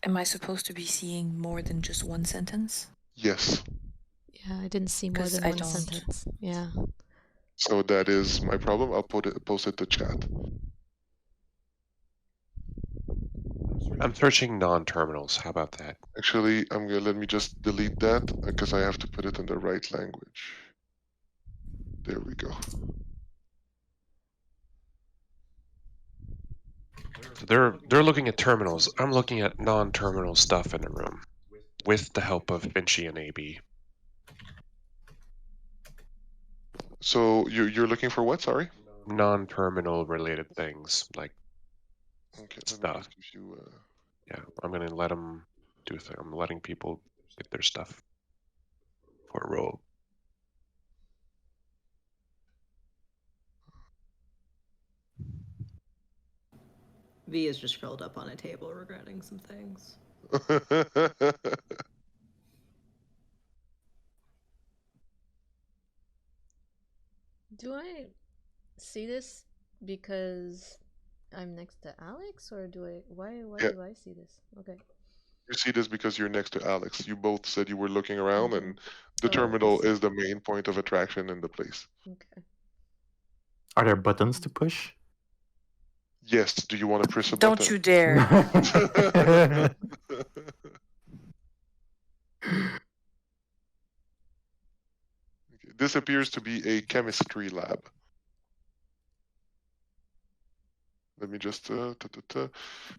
Am I supposed to be seeing more than just one sentence? Yes. Yeah, I didn't see more 'Cause than I one don't. sentence. Yeah. So that is my problem. I'll post it to chat. I'm searching non-terminals. How about that? Actually, let me just delete that because I have to put it in the right language. There we go. So they're looking at terminals. I'm looking at non-terminal stuff in the room, with the help of Finchy and AB. So you're looking for what? Sorry. Non-terminal related things like Okay. Let me stuff. just give you. Yeah, I'm gonna let them do a thing. I'm letting people get their stuff for a roll. V is just curled up on a table regretting some things. Do I see this because I'm next to Alex, or why Yeah. do I see this? Okay. You see this because you're next to Alex. You both said you were looking around, and the Oh, terminal I is the main point of attraction in the place. Okay. Are there buttons to push? Yes. Do you want to press a Don't button? you dare. This appears to be a chemistry lab. Let me just.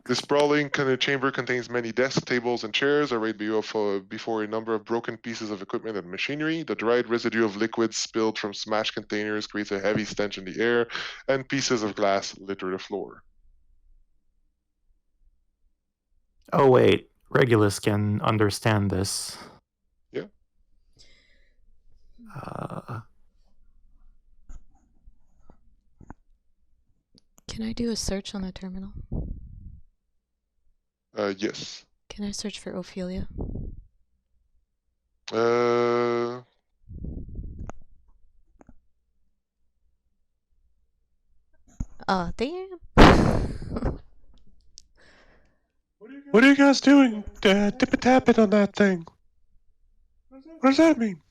This sprawling kind of chamber contains many desks, tables, and chairs arrayed before a number of broken pieces of equipment and machinery. The dried residue of liquids spilled from smashed containers creates a heavy stench in the air, and pieces of glass litter the floor. Oh wait, Regulus can understand this. Yeah. Can I do a search on the terminal? Yes. Can I search for Ophelia? Oh, damn. What are you guys doing? Tip-a-tapping on that thing. What does that mean?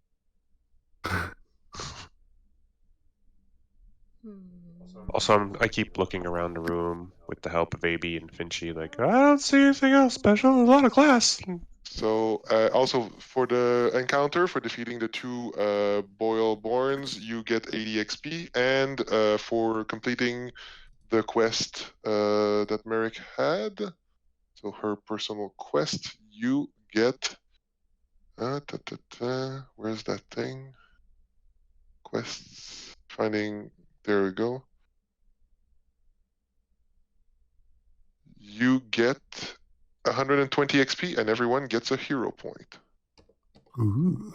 Also, I keep looking around the room with the help of AB and Finchy, like, I don't see anything else special. There's a lot of glass. So, also for the encounter, for defeating the two Boyle Borns, you get 80 XP, and for completing the quest that Merrick had, so her personal quest, you get. Where's that thing? Quests. Finding. There we go. You get 120 XP, and everyone gets a hero point. Ooh.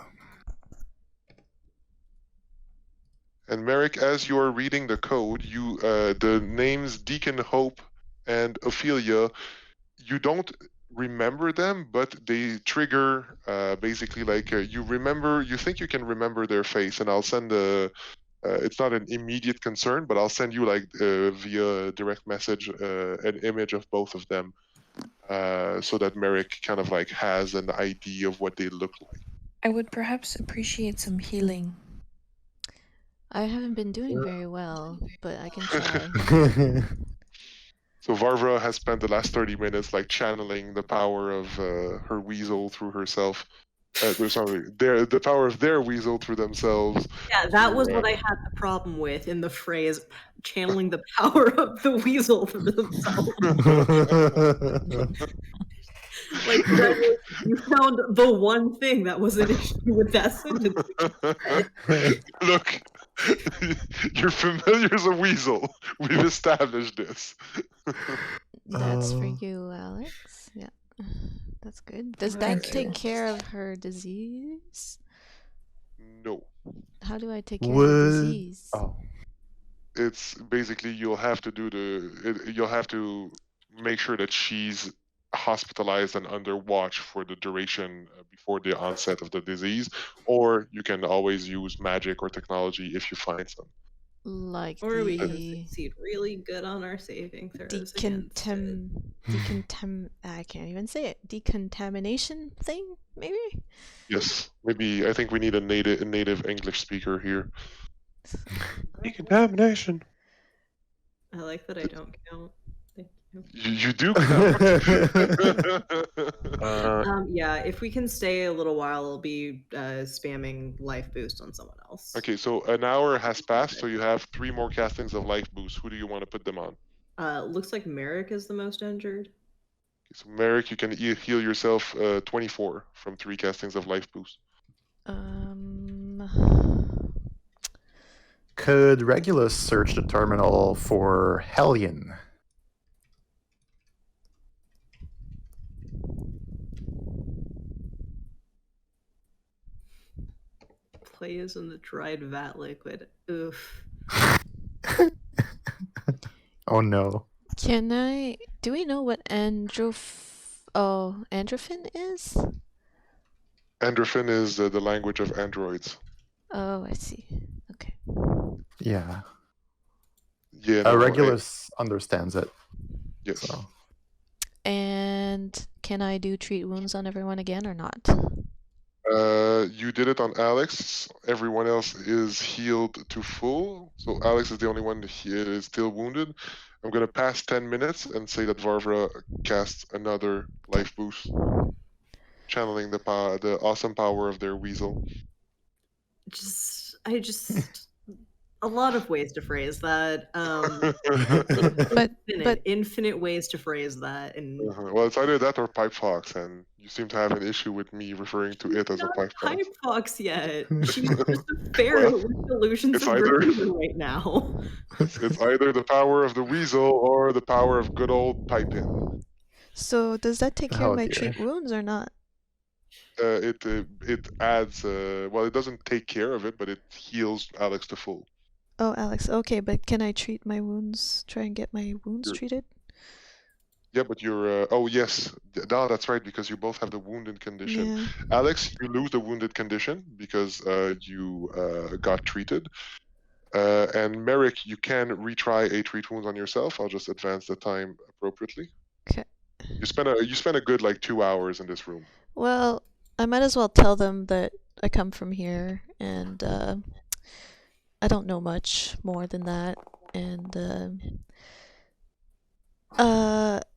And Merrick, as you are reading the code, the names Deacon Hope and Ophelia, you don't remember them, but they trigger basically like you think you can remember their face, and I'll send it's not an immediate concern, but I'll send you like via direct message an image of both of them so that Merrick kind of like has an idea of what they look like. I would perhaps appreciate some healing. I haven't been doing very well, but I can try. So Varvara has spent the last 30 minutes like channeling the power of her weasel through herself. The power of their weasel through themselves. Yeah, that was what I had the problem with in the phrase channeling the power of the weasel for themselves. Like, you found the one thing that was an issue with that sentence. Look, you're familiar as a weasel. We've established this. That's for you, Alex. Yeah, that's good. Does that Thank take you. care of her disease? No. How do I take care of the disease? Oh. It's basically you'll have to make sure that she's hospitalized and under watch for the duration before the onset of the disease, or you can always use magic or technology if you find some. Like Or we can the succeed really good on our saving throws against it. I can't even say it. Decontamination thing, maybe? Yes, maybe I think we need a native English speaker here. Decontamination. I like that I don't count. Thank you. You do count. Yeah, if we can stay a little while, I'll be spamming life boost on someone else. Okay, so an hour has passed, so you have 3 more castings of life boost. Who do you want to put them on? Looks like Merrick is the most injured. Okay, so Merrick, you can heal yourself 24 from 3 castings of life boost. Could Regulus search the terminal for Hellion? Plays in the dried vat liquid. Oof. Oh no. Do we know what androphin is? Androphin is the language of androids. Oh, I see. Okay. Yeah. Yeah, no, Regulus understands it. yes. So. And can I do treat wounds on everyone again or not? You did it on Alex. Everyone else is healed to full. So Alex is the only one that is still wounded. I'm going to pass 10 minutes and say that Varvara casts another life boost, channeling the awesome power of their weasel. A lot of ways to phrase that. Infinite ways to phrase that. And well, it's either that or pipe fox, and you seem to have an issue with me referring to it as a pipe fox. Pipe fox yet? She's just a ferret with illusions of breathing right now. It's either the power of the weasel or the power of good old piping. So does that take care of my treat wounds or not? It adds. Well, it doesn't take care of it, but it heals Alex to full. Oh, Alex. Okay, but can I treat my wounds? Try and get my wounds treated? Yeah, but you're. Oh yes, no, that's right, because you both have the wounded condition. Yeah. Alex, you lose the wounded condition because you got treated. And Merrick, you can retry a treat wounds on yourself. I'll just advance the time appropriately. Okay. You spend a good like 2 hours in this room. Well, I might as well tell them that I come from here and I don't know much more than that, and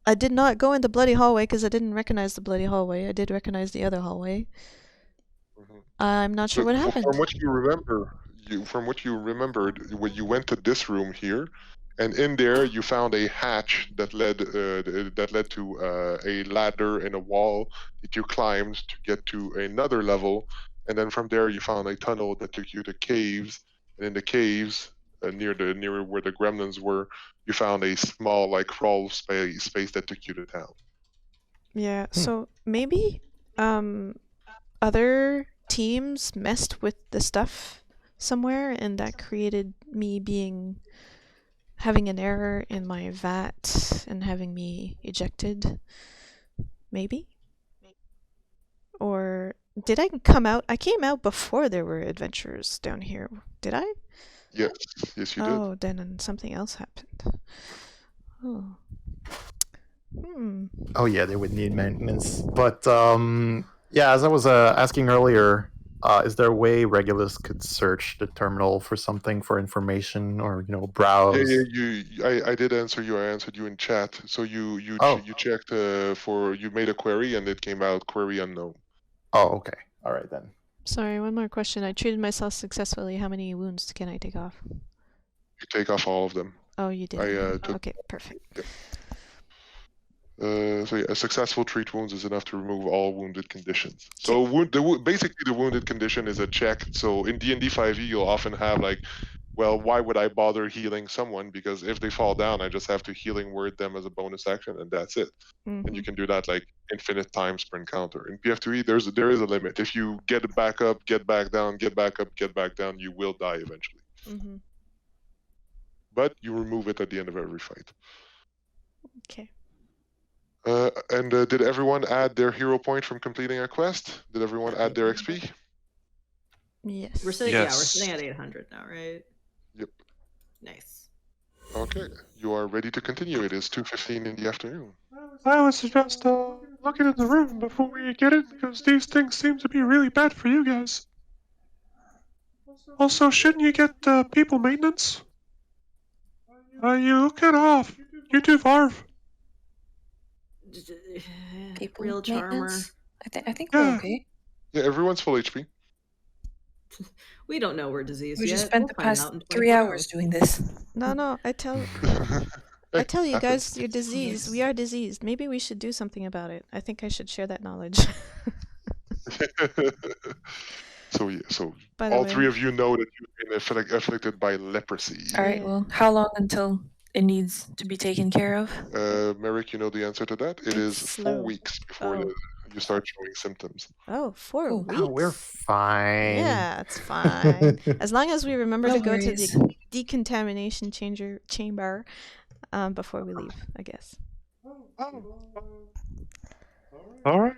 I did not go in the bloody hallway because I didn't recognize the bloody hallway. I did recognize the other hallway. Mm-hmm. I'm not sure what happened. From what you remembered, when you went to this room here, and in there you found a hatch that led to a ladder and a wall that you climbed to get to another level, and then from there you found a tunnel that took you to caves. And in the caves, near where the gremlins were, you found a small like crawl space that took you to town. Yeah. So maybe other teams messed with the stuff somewhere, and that created me having an error in my vat and having me ejected. Maybe. Or did I come out? I came out before there were adventurers down here. Did I? Yes, you did. Oh, then something else happened. Oh. Oh yeah, they would need maintenance. But yeah, as I was asking earlier, Is there a way Regulus could search the terminal for something, for information, or browse? I did answer you. I answered you in chat. So you checked you made a query and it came out query unknown. Oh, okay. All right then. Sorry, one more question. I treated myself successfully. How many wounds can I take off? You take off all of them. Oh, you did. Okay, perfect. Yep. So yeah, a successful treat wounds is enough to remove all wounded conditions. So basically the wounded condition is a check. So in D&D 5e, you'll often have like, well, why would I bother healing someone? Because if they fall down, I just have to healing word them as a bonus action, and that's it. Mm-hmm. And you can do that like infinite times per encounter. In PF2e, there is a limit. If you get back up, get back down, get back up, get back down, you will die eventually. Mm-hmm. But you remove it at the end of every fight. Okay. And did everyone add their hero point from completing a quest? Did everyone add their XP? Yes. We're sitting, Yes. Yeah, we're sitting at 800 now, right? Yep. Nice. Okay, you are ready to continue. It is 2:15 in the afternoon. I would suggest looking in the room before we get it, because these things seem to be really bad for you guys. Also, shouldn't you get people maintenance? You get off. You do Varv. People Real charmer. maintenance? I think Yeah. we're okay. Yeah, everyone's full HP. We don't know we're diseased We yet. just spent We'll the find past out in 3 24 hours doing this. No, I tell you guys, you're diseased. We are diseased. Maybe we should do something about it. I think I should share that knowledge. So yeah, so By the all way. three of you know that you've been afflicted by leprosy. All right, well, how long until it needs to be taken care of? Merrick, you know the answer to that? It is It's 4 slow. weeks before Oh. you start showing symptoms. Oh, 4 Cool. weeks? Oh, we're fine. Yeah, it's fine. As long as we remember No to go to worries. the decontamination chamber before we leave, I guess. All right.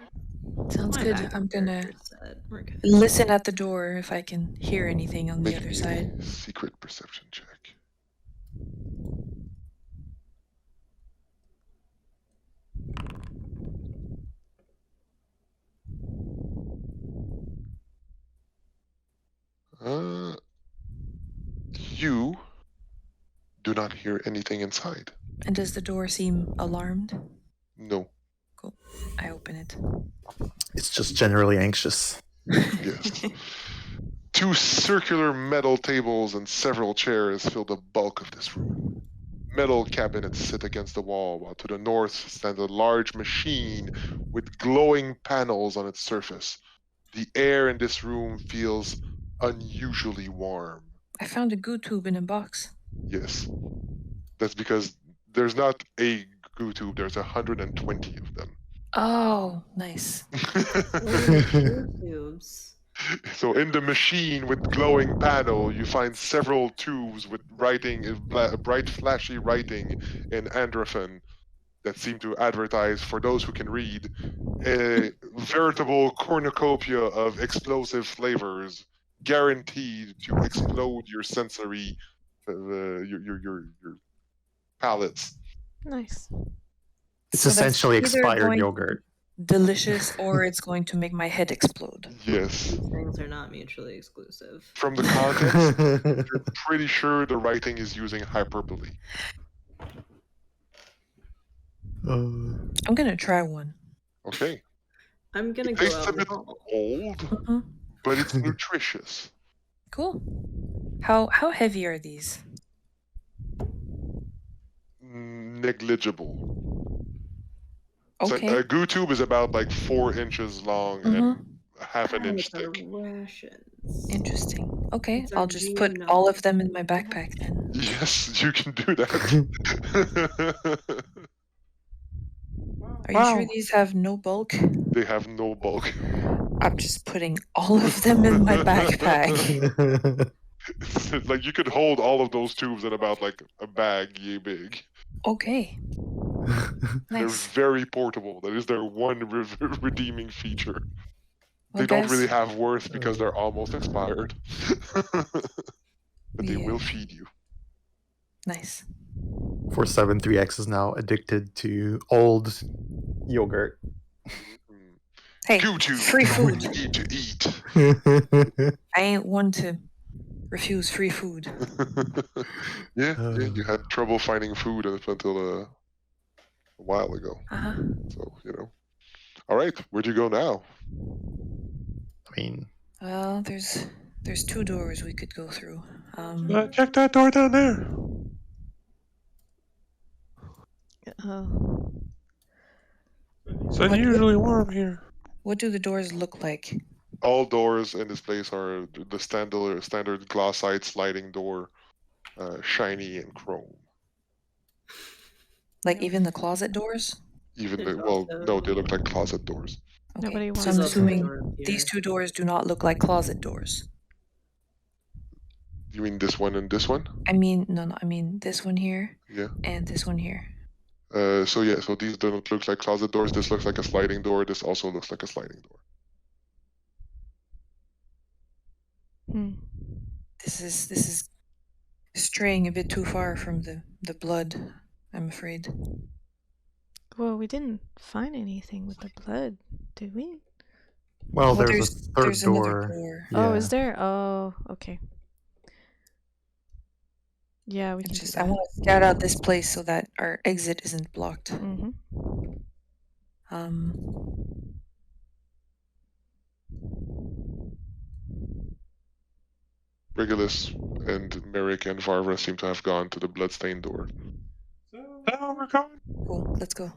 Sounds My good. backup I'm gonna character's set. We're good. listen at the door if I can hear anything on the Make other me side. a secret perception check. You do not hear anything inside. And does the door seem alarmed? No. Cool. I open it. It's just generally anxious. Yes. 2 circular metal tables and several chairs fill the bulk of this room. Metal cabinets sit against the wall, while to the north stands a large machine with glowing panels on its surface. The air in this room feels unusually warm. I found a goo tube in a box. Yes. That's because there's not a goo tube, there's 120 of them. Oh, nice. Tubes. So in the machine with glowing panel, you find several tubes with writing, bright flashy writing in Androphon that seem to advertise, for those who can read, a veritable cornucopia of explosive flavors guaranteed to explode your sensory, your palates. Nice. It's So that's essentially either expired going yogurt. delicious or it's going to make my head explode. Yes. These things are not mutually exclusive. From the context, you're pretty sure the writing is using hyperbole. I'm gonna try one. Okay. I'm gonna It go tastes out a in the bit hall. old, Mhm. but it's nutritious. Cool. How heavy are these? Negligible. Okay. So a goo tube is about like 4 inches long and half an inch Those are thick. rations. Interesting. Okay, It's I'll our just put genome. all of them in my backpack then. Yes, you can do that. Are you sure these have no bulk? They have no bulk. I'm just putting all of them in my backpack. It's like you could hold all of those tubes in about like a bag yay big. Okay. They're Nice. very portable. That is their one redeeming feature. Well, They don't guys, really have worth because they're almost expired. But they Yeah. will feed you. nice. 473X is now addicted to old yogurt. Mm. Hey, Goo-tube. free food. You need to eat. I ain't one to refuse free food. yeah, you had trouble finding food up until a while ago. Uh-huh. So, you know. All right, where'd you go now? I mean, Well, there's 2 doors we could go through. Check that door down there. Oh. It's unusually warm here. What do the doors look like? All doors in this place are the standard glassite sliding door, shiny and chrome. Like even the closet doors? Even There's no, also- they look like closet doors. Okay. Nobody So wants I'm There's also a assuming door up these here. 2 doors do not look like closet doors. You mean this one and this one? I mean, no, I mean this one here Yeah. and this one here. So these don't look like closet doors. This looks like a sliding door. This also looks like a sliding door. This is straying a bit too far from the blood, I'm afraid. Well, we didn't find anything with the blood, did we? well, Well, there's a third there's another door. door. Oh, Yeah. is there? Oh, okay. Yeah, we can It's do I that. want to scout out this place so that our exit isn't blocked. Mm-hmm. Regulus and Merrick and Varvara seem to have gone to the bloodstained door. Oh, we're going. Cool, let's go.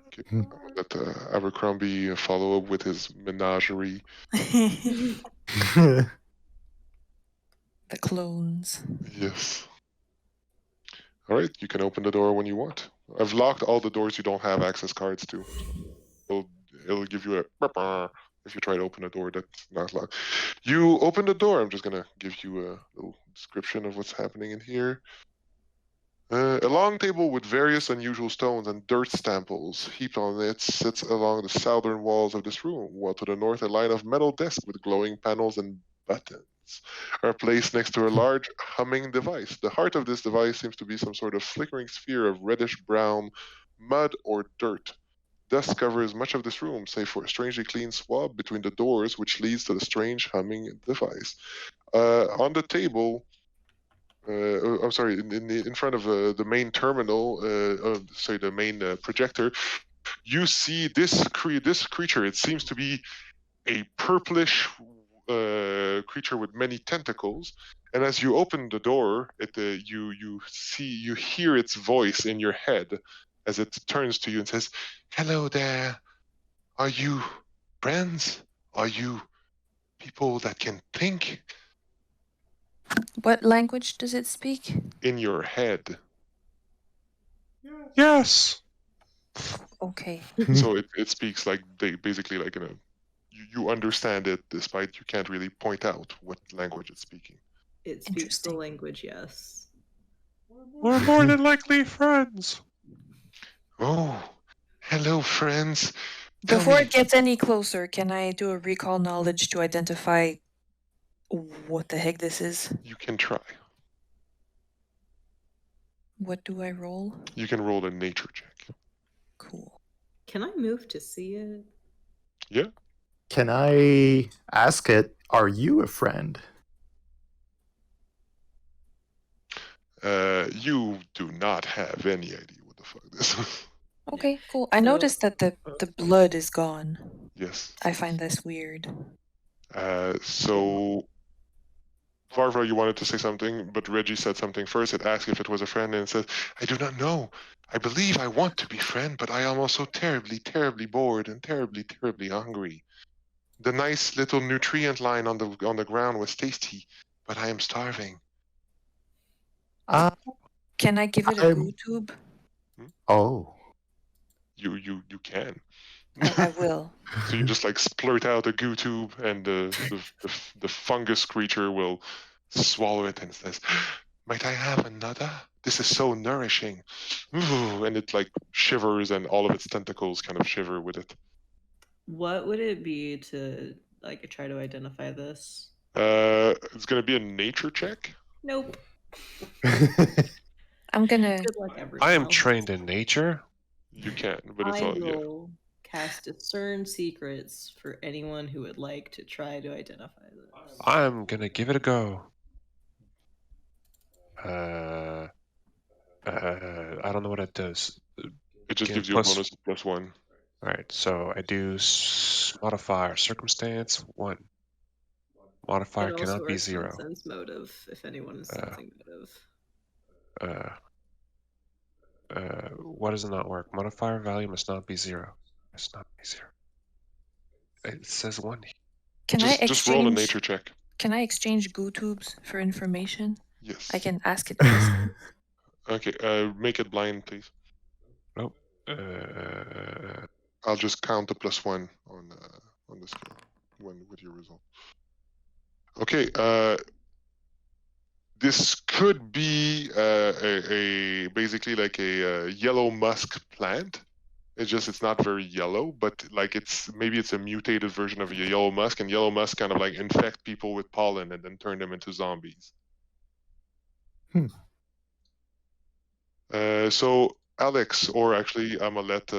Okay. I'll let Abercrombie follow up with his menagerie. The clones. Yes. All right, you can open the door when you want. I've locked all the doors you don't have access cards to. It'll give you a if you try to open a door that's not locked. You open the door. I'm just gonna give you a little description of what's happening in here. A long table with various unusual stones and dirt samples heaped on it sits along the southern walls of this room, while to the north a line of metal desks with glowing panels and buttons are placed next to a large humming device. The heart of this device seems to be some sort of flickering sphere of reddish-brown mud or dirt. Dust covers much of this room, save for a strangely clean swab between the doors, which leads to the strange humming device. On the table, I'm sorry, in front of the main terminal, the main projector, you see this creature. It seems to be a purplish creature with many tentacles. And as you open the door, you hear its voice in your head as it turns to you and says, "Hello there. Are you friends? Are you people that can think?" What language does it speak? In your head. Yes. Okay. So it speaks like basically like in a you understand it despite you can't really point out what language it's speaking. It speaks the Interesting. language, yes. We're more than likely friends. Oh, hello, friends. Before it gets any closer, can I do a recall knowledge to identify what the heck this is? You can try. What do I roll? You can roll a nature check. Cool. Can I move to see it? Yeah. Can I ask it, are you a friend? You do not have any idea what the fuck this is. Okay, cool. I noticed that the blood is gone. Yes. I find this weird. So Varvara, you wanted to say something, but Reggie said something first. It asked if it was a friend, and it said, "I do not know. I believe I want to be friend, but I am also terribly, terribly bored and terribly, terribly hungry. The nice little nutrient line on the ground was tasty, but I am starving." Can I give it a goo tube? Oh. You can. I will. So you just like splurt out a goo tube, and the fungus creature will swallow it and says, "Might I have another? This is so nourishing." Ooh, and it like shivers, and all of its tentacles kind of shiver with it. What would it be to like try to identify this? It's gonna be a nature check. Nope. I'm gonna. Good luck, everyone I am else. trained in nature. You can, but it's I all yeah. will cast Discern Secrets for anyone who would like to try to identify those. I'm gonna give it a go. I don't know what it does. It just Give gives you a plus- bonus of +1. Alright, so I do modifier circumstance 1. Modifier It also cannot be works on 0. sense motive if anyone is sensing motive. What does it not work? Modifier value must not be 0. Must not be 0. It says 1. Can I Just roll a exchange? nature check. Can I exchange goo tubes for information? Yes. I can ask it. This. Okay, make it blind, please. Nope. I'll just count the +1 on the scale with your result. Okay, this could be basically like a yellow musk plant. It's not very yellow, but like maybe it's a mutated version of a yellow musk, and yellow musk kind of like infect people with pollen and then turn them into zombies. So Alex, or actually I'm gonna let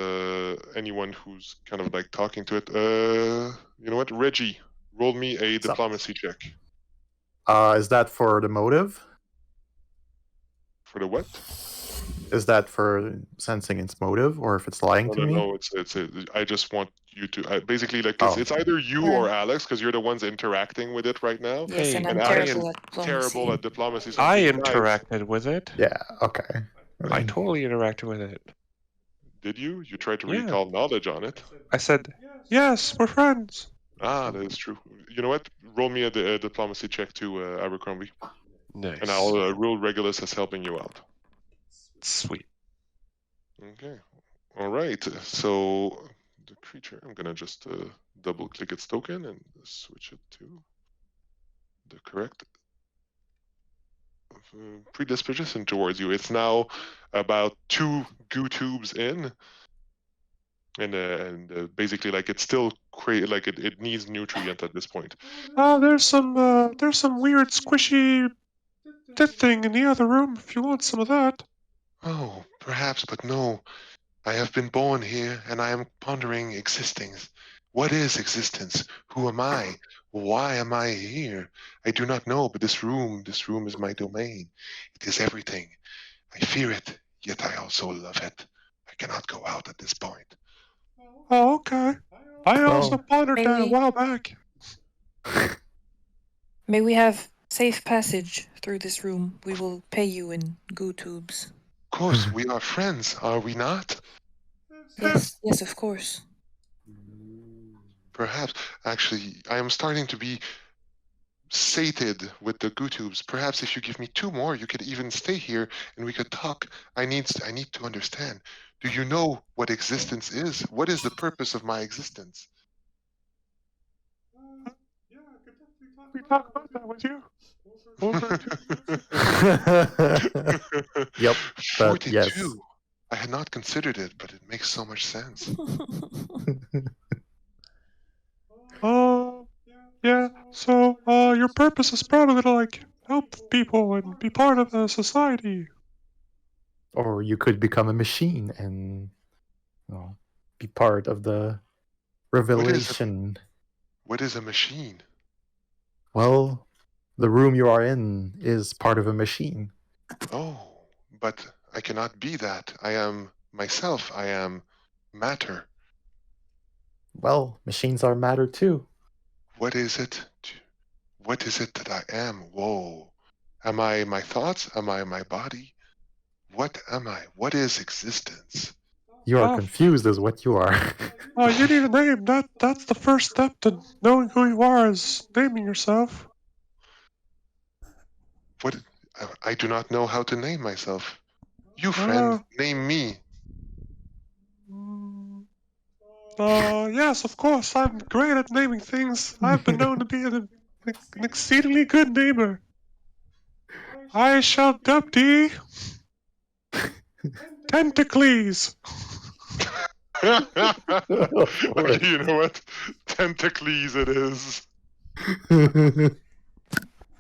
anyone who's kind of like talking to it. You know what, Reggie, roll me a diplomacy check. Is that for the motive? For the what? Is that for sensing its motive, or if it's lying to me? No. I just want you to basically like it's either you or Alex because you're the ones interacting with it right now. Yes, and I'm and terrible Alex at is diplomacy. terrible at diplomacy. So I guys, interacted with it. Yeah. Okay. I totally interacted with it. Did you? You tried to Yeah. recall knowledge on it. I said, yes, we're friends. Ah, that is true. You know what? Roll me a diplomacy check to Abercrombie. Nice. And I'll rule Regulus as helping you out. Sweet. Okay. All right. So the creature, I'm gonna just double click its token and switch it to the correct predisposition towards you. It's now about 2 goo tubes in. And basically, like it's still like it needs nutrient at this point. There's some weird squishy thing in the other room. If you want some of that. Oh, perhaps, but no. I have been born here, and I am pondering existence. What is existence? Who am I? Why am I here? I do not know, but this room is my domain. It is everything. I fear it, yet I also love it. I cannot go out at this point. Oh, okay. I also pondered that a while back. May we have safe passage through this room? We will pay you in goo tubes. Of course, we are friends, are we not? Yes, of course. Perhaps, actually, I am starting to be sated with the goo tubes. Perhaps if you give me 2 more, you could even stay here and we could talk. I need to understand. Do you know what existence is? What is the purpose of my existence? Yeah, I could definitely talk about that with you. Yep. 42. Yes. I had not considered it, but it makes so much sense. Yeah. So, your purpose is probably to like help people and be part of a society. Or you could become a machine and be part of the revelation. What is a machine? Well, the room you are in is part of a machine. Oh, but I cannot be that. I am myself. I am matter. Well, machines are matter too. What is it? What is it that I am? Whoa. Am I my thoughts? Am I my body? What am I? What is existence? You are confused as what you are. Oh, you need a name. That's the first step to knowing who you are, is naming yourself. What? I do not know how to name myself. You, friend, name me. Yes, of course. I'm great at naming things. I've been known to be an exceedingly good namer. I shall dub thee Tentacles. Okay, you know what? Tentacles it is.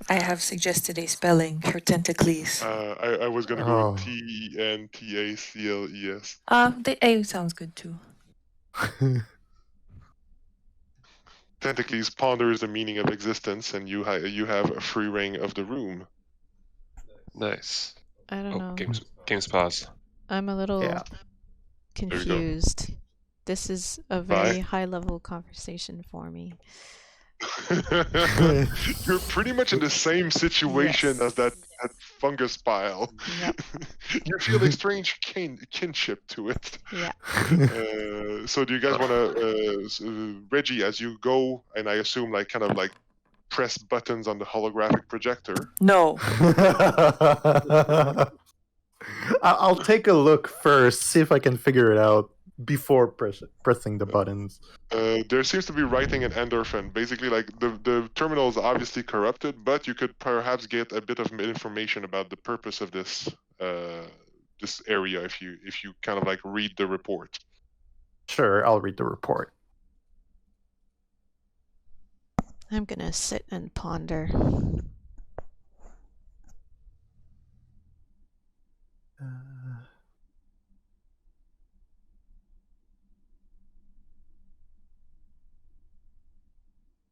I have suggested a spelling for tentacles. I was gonna go with Tentacles. The A sounds good too. Tentacles ponders the meaning of existence, and you have a free reign of the room. Nice. I don't know. Game's paused. I'm a little Yeah. confused. This is a very high-level conversation for me. You're pretty much in the same situation Yes. as that fungus pile. Yep. You feel a strange kinship to it. Yeah. So do you guys want to, Reggie, as you go, and I assume like kind of like press buttons on the holographic projector? No. I'll take a look first, see if I can figure it out before pressing the buttons. There seems to be writing in endorphin. Basically, like the terminal is obviously corrupted, but you could perhaps get a bit of information about the purpose of this this area if you kind of like read the report. Sure, I'll read the report. I'm gonna sit and ponder.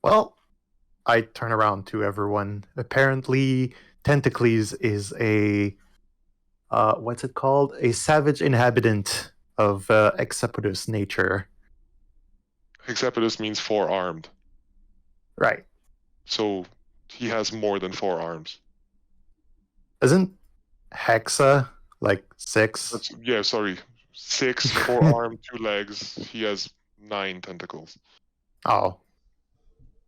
Well, I turn around to everyone. Apparently, Tentacles is a what's it called? A savage inhabitant of Excepodus nature. Hexapodus means four-armed, Right. so he has more than 4 arms. Isn't Hexa like 6? Yeah, sorry, 6 4-armed, 2 legs. He has 9 tentacles. Oh.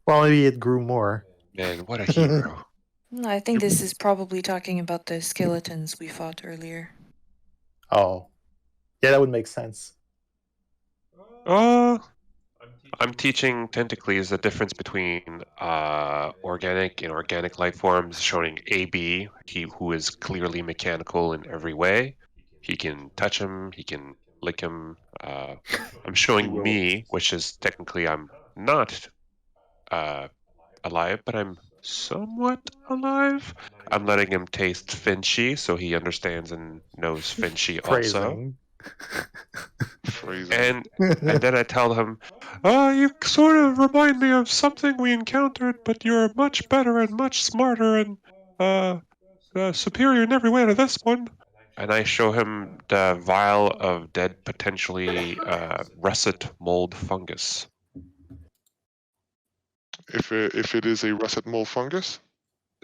Well, maybe it grew more. Man, what a hero. I think this is probably talking about the skeletons we fought earlier. Oh. Yeah, that would make sense. I'm teaching Tentacles the difference between organic and organic life forms, showing AB, who is clearly mechanical in every way. He can touch him, he can lick him. I'm showing me, which is technically I'm not alive, but I'm somewhat alive. I'm letting him taste Finchy, so he understands and knows Finchy also. Phrasing. And then I tell him, you sort of remind me of something we encountered, but you're much better and much smarter and superior in every way to this one. And I show him the vial of dead, potentially russet mold fungus. If it is a russet mole fungus?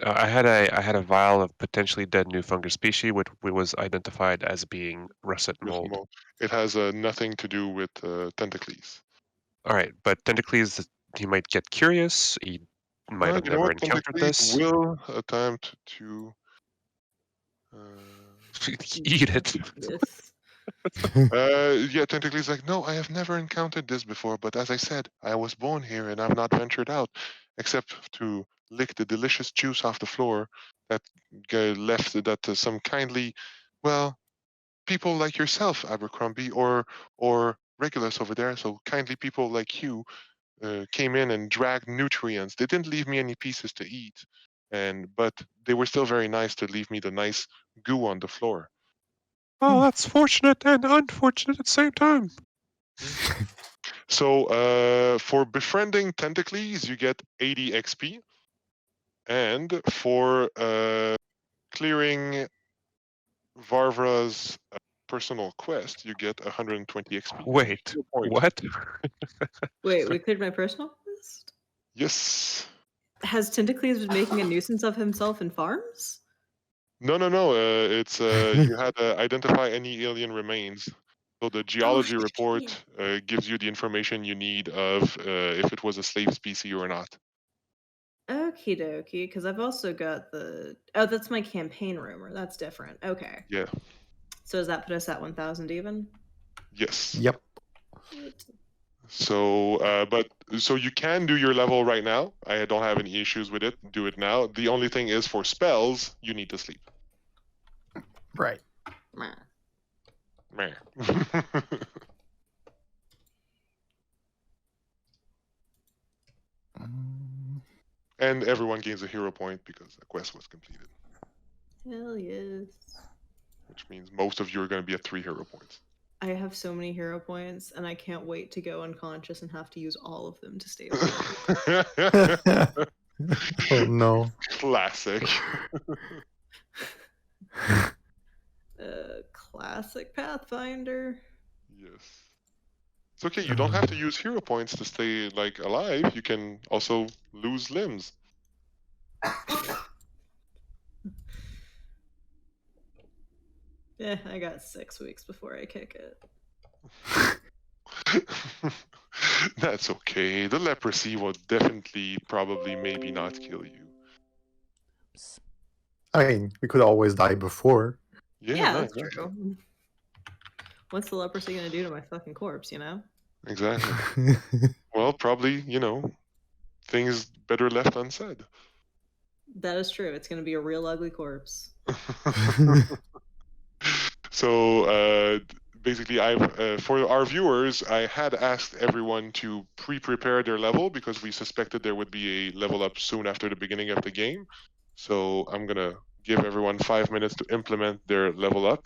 I had a vial of potentially dead new fungus species, which was identified as being russet mold. It has nothing to do with Tentacles. All right, but Tentacles, he might get curious. He might have never encountered this. Will attempt to eat it. Yeah, Tentacles like, no, I have never encountered this before, but as I said, I was born here and I've not ventured out, except to lick the delicious juice off the floor that left that some kindly, well, people like yourself, Abercrombie, or Regulus over there, so kindly people like you came in and dragged nutrients. They didn't leave me any pieces to eat, but they were still very nice to leave me the nice goo on the floor. Oh, that's fortunate and unfortunate at the same time. So for befriending Tentacles, you get 80 XP. And for clearing Varvara's personal quest, you get 120 XP. Wait, what? Wait, we cleared my personal quest? Yes. Has Tentacles been making a nuisance of himself in farms? No. It's you had to identify any alien remains. So the geology report gives you the information you need of if it was a slave species or not. Okie dokie, because I've also got that's my campaign rumor. That's different. Okay. Yeah. So does that put us at 1,000 even? Yes. Yep. So, so you can do your level right now. I don't have any issues with it. Do it now. The only thing is for spells, you need to sleep. Right. Meh. And everyone gains a hero point because the quest was completed. Hell yes. Which means most of you are going to be at 3 hero points. I have so many hero points, and I can't wait to go unconscious and have to use all of them to stabilize. Oh no. Classic. Classic Pathfinder. Yes. It's okay, you don't have to use hero points to stay like alive. You can also lose limbs. Yeah, I got 6 weeks before I kick it. That's okay. The leprosy will definitely, probably, maybe not kill you. Oops. I mean, we could always die before. Yeah, no, that's exactly. true. What's the leprosy gonna do to my fucking corpse, you know? Exactly. Well, probably, things better left unsaid. That is true. It's gonna be a real ugly corpse. So basically, for our viewers, I had asked everyone to pre-prepare their level because we suspected there would be a level up soon after the beginning of the game. So I'm gonna give everyone 5 minutes to implement their level up.